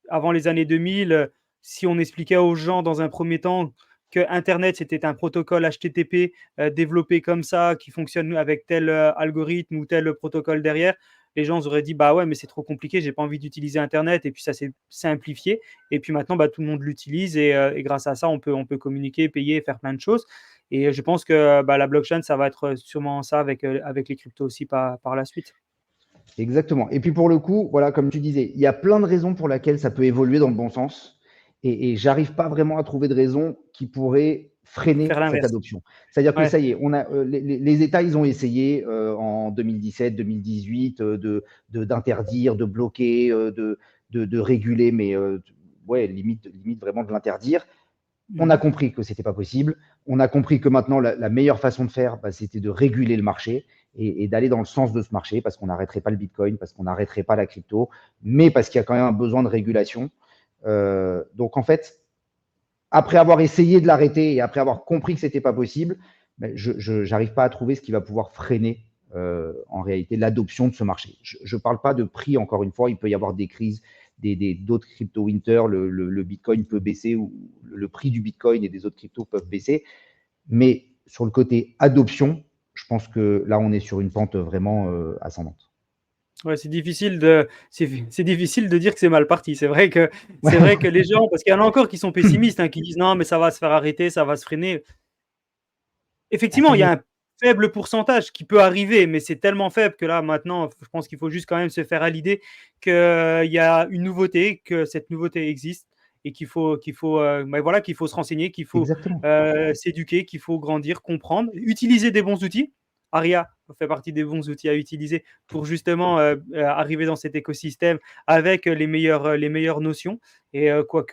avant les années 2000. Si on expliquait aux gens dans un premier temps que Internet, c'était un protocole HTTP développé comme ça, qui fonctionne avec tel algorithme ou tel protocole derrière, les gens auraient dit bah ouais, mais c'est trop compliqué, j'ai pas envie d'utiliser Internet. Et puis ça s'est simplifié. Et puis maintenant, tout le monde l'utilise et grâce à ça, on peut communiquer, payer, faire plein de choses. Et je pense que la blockchain, ça va être sûrement ça avec les cryptos aussi par la suite. Exactement. Et puis pour le coup, voilà, comme tu disais, il y a plein de raisons pour lesquelles ça peut évoluer dans le bon sens. Et j'arrive pas vraiment à trouver de raison qui pourrait freiner Faire cette l'inverse. adoption. C'est-à-dire que Ouais. ça y est, on a, les États, ils ont essayé en 2017, 2018 d'interdire, de bloquer, de réguler, mais ouais, limite vraiment de l'interdire. On a compris que c'était pas possible. On a compris que maintenant, la meilleure façon de faire, bah, c'était de réguler le marché et d'aller dans le sens de ce marché parce qu'on n'arrêterait pas le Bitcoin, parce qu'on n'arrêterait pas la crypto, mais parce qu'il y a quand même un besoin de régulation. Donc, en fait, après avoir essayé de l'arrêter et après avoir compris que c'était pas possible, ben, je n'arrive pas à trouver ce qui va pouvoir freiner en réalité l'adoption de ce marché. Je ne parle pas de prix, encore une fois, il peut y avoir des crises, d'autres crypto winter, le Bitcoin peut baisser ou le prix du Bitcoin et des autres cryptos peuvent baisser, mais sur le côté adoption, je pense que là, on est sur une pente vraiment ascendante. Ouais, c'est difficile de dire que c'est mal parti. C'est vrai que les gens, parce qu'il y en a encore qui sont pessimistes, hein, qui disent non, mais ça va se faire arrêter, ça va se freiner. Ah, Effectivement, ça il y y a est. un faible pourcentage qui peut arriver, mais c'est tellement faible que là, maintenant, je pense qu'il faut juste quand même se faire à l'idée qu'il y a une nouveauté, que cette nouveauté existe et voilà, qu'il faut se renseigner, qu'il faut Exactement. s'éduquer, qu'il faut grandir, comprendre, utiliser des bons outils. Aria fait partie des bons outils à utiliser pour justement arriver dans cet écosystème avec les meilleures notions. Et quoi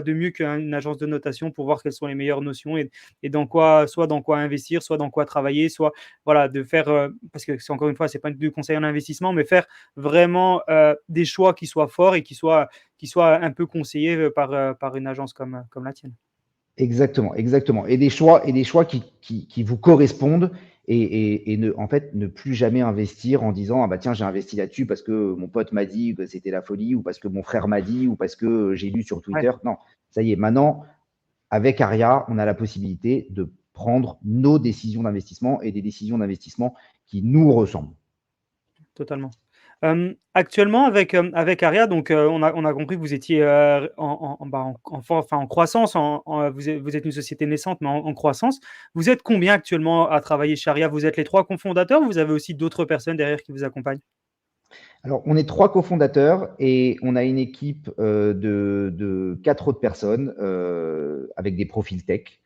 de mieux qu'une agence de notation pour voir quelles sont les meilleures notions et soit dans quoi investir, soit dans quoi travailler, soit voilà, de faire, parce que c'est encore une fois, c'est pas du conseil en investissement, mais faire vraiment des choix qui soient forts et qui soient un peu conseillés par une agence comme la tienne. Exactement, exactement. Et des choix qui vous correspondent et en fait, ne plus jamais investir en disant, ah bah tiens, j'ai investi là-dessus parce que mon pote m'a dit que c'était la folie ou parce que mon frère m'a dit ou parce que j'ai lu sur Ouais, Twitter. Non, ça y est, maintenant, avec Aria, on a la possibilité de prendre nos décisions d'investissement et des décisions d'investissement qui nous ressemblent. totalement. Actuellement, avec Aria, donc on a compris que vous étiez en croissance, vous êtes une société naissante, mais en croissance. Vous êtes combien actuellement à travailler chez Aria? Vous êtes les trois cofondateurs ou vous avez aussi d'autres personnes derrière qui vous accompagnent? Alors, on est 3 cofondateurs et on a une équipe de 4 autres personnes avec des profils tech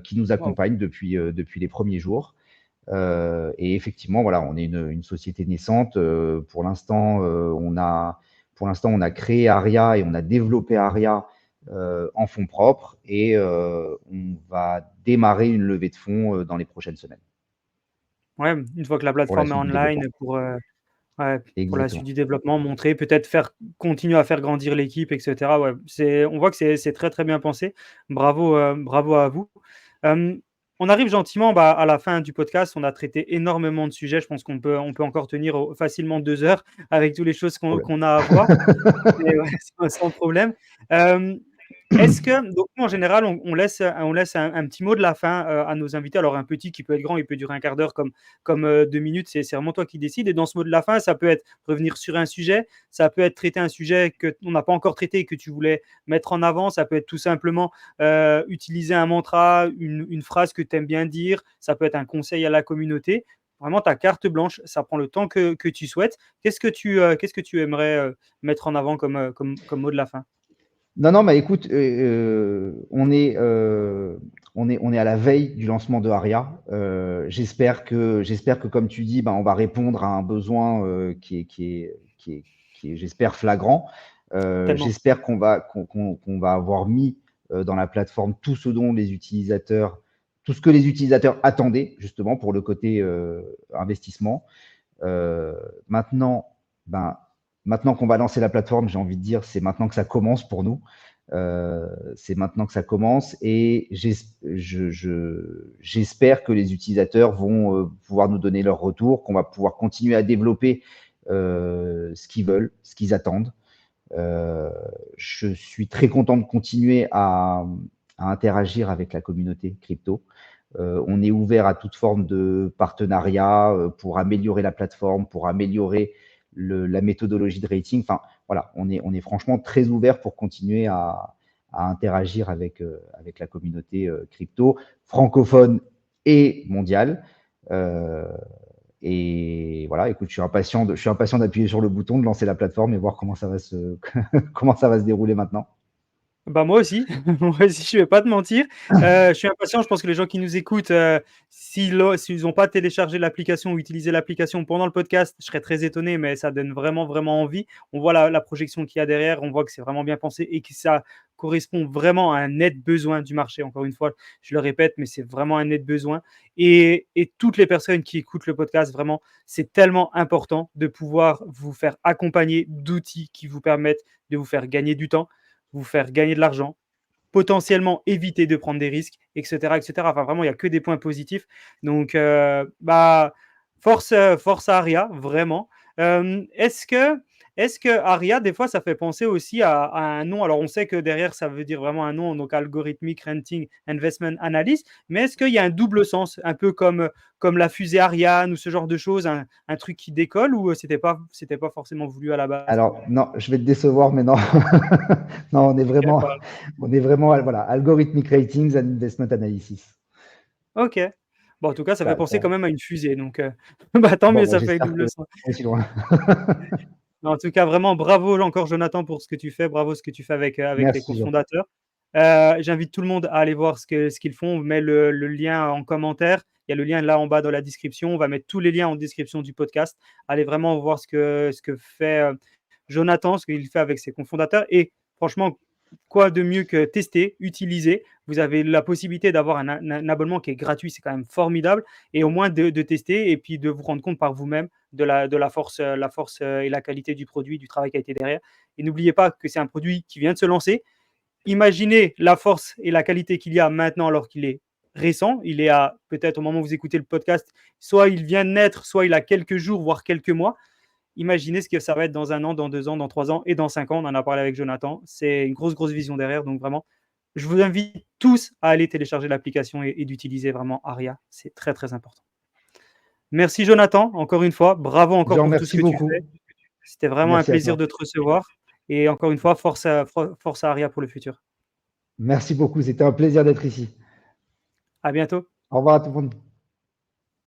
qui nous Wow. accompagnent depuis les premiers jours. Et effectivement, voilà, on est une société naissante. Pour l'instant, on a créé Aria et on a développé Aria en fonds propres et on va démarrer une levée de fonds dans les prochaines semaines Ouais, une fois que la pour la plateforme est suite du online, développement. ouais, pour la suite Exactement. du développement, montrer, peut-être continuer à faire grandir l'équipe, et cetera. Ouais, on voit que c'est très, très bien pensé. Bravo à vous. Hem, on arrive gentiment, bah, à la fin du podcast. On a traité énormément de sujets. Je pense qu'on peut encore tenir, facilement 2 heures avec toutes les choses qu'on Problème. qu'on a à voir. Mais ouais, sans problème. Hem, Est-ce que donc nous, en général, on laisse un petit mot de la fin, à nos invités. Alors un petit qui peut être grand, il peut durer un quart d'heure comme 2 minutes, c'est vraiment toi qui décides et dans ce mot de la fin, ça peut être revenir sur un sujet, ça peut être traiter un sujet qu'on n'a pas encore traité et que tu voulais mettre en avant, ça peut être tout simplement, utiliser un mantra, une phrase que tu aimes bien dire, ça peut être un conseil à la communauté. Vraiment ta carte blanche, ça prend le temps que tu souhaites. Qu'est-ce que tu aimerais, mettre en avant comme mot de la fin? Non, non, mais écoute, on est à la veille du lancement de Aria. J'espère que, comme tu dis, ben, on va répondre à un besoin qui est, j'espère, flagrant. Tellement. J'espère qu'on va avoir mis dans la plateforme tout ce que les utilisateurs attendaient, justement, pour le côté investissement. Euh, maintenant, ben, maintenant qu'on va lancer la plateforme, j'ai envie de dire, c'est maintenant que ça commence pour nous. C'est maintenant que ça commence et j'espère que les utilisateurs vont pouvoir nous donner leur retour, qu'on va pouvoir continuer à développer ce qu'ils veulent, ce qu'ils attendent. Euh, je suis très content de continuer à interagir avec la communauté crypto. On est ouvert à toute forme de partenariat pour améliorer la plateforme, pour améliorer la méthodologie de rating. Enfin, voilà, on est franchement très ouvert pour continuer à interagir avec la communauté crypto francophone et mondiale. Euh, Et voilà, écoute, je suis impatient d'appuyer sur le bouton, de lancer la plateforme et voir comment ça va comment ça va se dérouler maintenant. Bah, moi aussi, moi aussi, je vais pas te mentir. Je suis impatient, je pense que les gens qui nous écoutent, s'ils n'ont pas téléchargé l'application ou utilisé l'application pendant le podcast, je serais très étonné, mais ça donne vraiment, vraiment envie. On voit la projection qu'il y a derrière, on voit que c'est vraiment bien pensé et que ça correspond vraiment à un net besoin du marché. Encore une fois, je le répète, mais c'est vraiment un net besoin. Et toutes les personnes qui écoutent le podcast, vraiment, c'est tellement important de pouvoir vous faire accompagner d'outils qui vous permettent de vous faire gagner du temps, vous faire gagner de l'argent, potentiellement éviter de prendre des risques, etc. etc. Enfin, vraiment, il n'y a que des points positifs. Donc, force à Aria, vraiment. Est-ce que Aria, des fois, ça fait penser aussi à un nom? Alors, on sait que derrière, ça veut dire vraiment un nom, donc Algorithmic Renting Investment Analyst, mais est-ce qu'il y a un double sens, un peu comme la fusée Ariane ou ce genre de choses, un truc qui décolle, ou c'était pas forcément voulu à la base? Alors, non, je vais te décevoir, mais non. Non, on est vraiment, voilà, Algorithmic Ratings and Investment Analysis. Ok. Bon, en tout cas, ça fait Ça, penser ça... quand même à une fusée. Donc, bah, tant Bon, mieux, bah, ça fait j'espère que double sens. pas aussi loin. En tout cas, vraiment, bravo encore, Jonathan, pour ce que tu fais. Bravo ce que tu fais avec tes Merci, Jean. cofondateurs. J'invite tout le monde à aller voir ce qu'ils font. On met le lien en commentaire. Il y a le lien là en bas dans la description. On va mettre tous les liens en description du podcast. Allez vraiment voir ce que fait Jonathan, ce qu'il fait avec ses cofondateurs. Et franchement, quoi de mieux que tester, utiliser. Vous avez la possibilité d'avoir un abonnement qui est gratuit, c'est quand même formidable. Et au moins de tester et puis de vous rendre compte par vous-même de la force et la qualité du produit, du travail qui a été derrière. Et n'oubliez pas que c'est un produit qui vient de se lancer. Imaginez la force et la qualité qu'il y a maintenant alors qu'il est récent. Il est à, peut-être au moment où vous écoutez le podcast, soit il vient de naître, soit il a quelques jours, voire quelques mois. Imaginez ce que ça va être dans 1 an, dans 2 ans, dans 3 ans et dans 5 ans. On en a parlé avec Jonathan. C'est une grosse, grosse vision derrière. Donc vraiment, je vous invite tous à aller télécharger l'application et d'utiliser vraiment Aria. C'est très, très important. Merci Jonathan, encore une fois. Bravo encore Jean, pour tout ce merci que tu beaucoup. fais. C'était vraiment un Merci à plaisir toi. de te recevoir. Et encore une fois, force à Aria pour le futur. Merci beaucoup. C'était un plaisir d'être ici. À bientôt. Au revoir à tout le monde.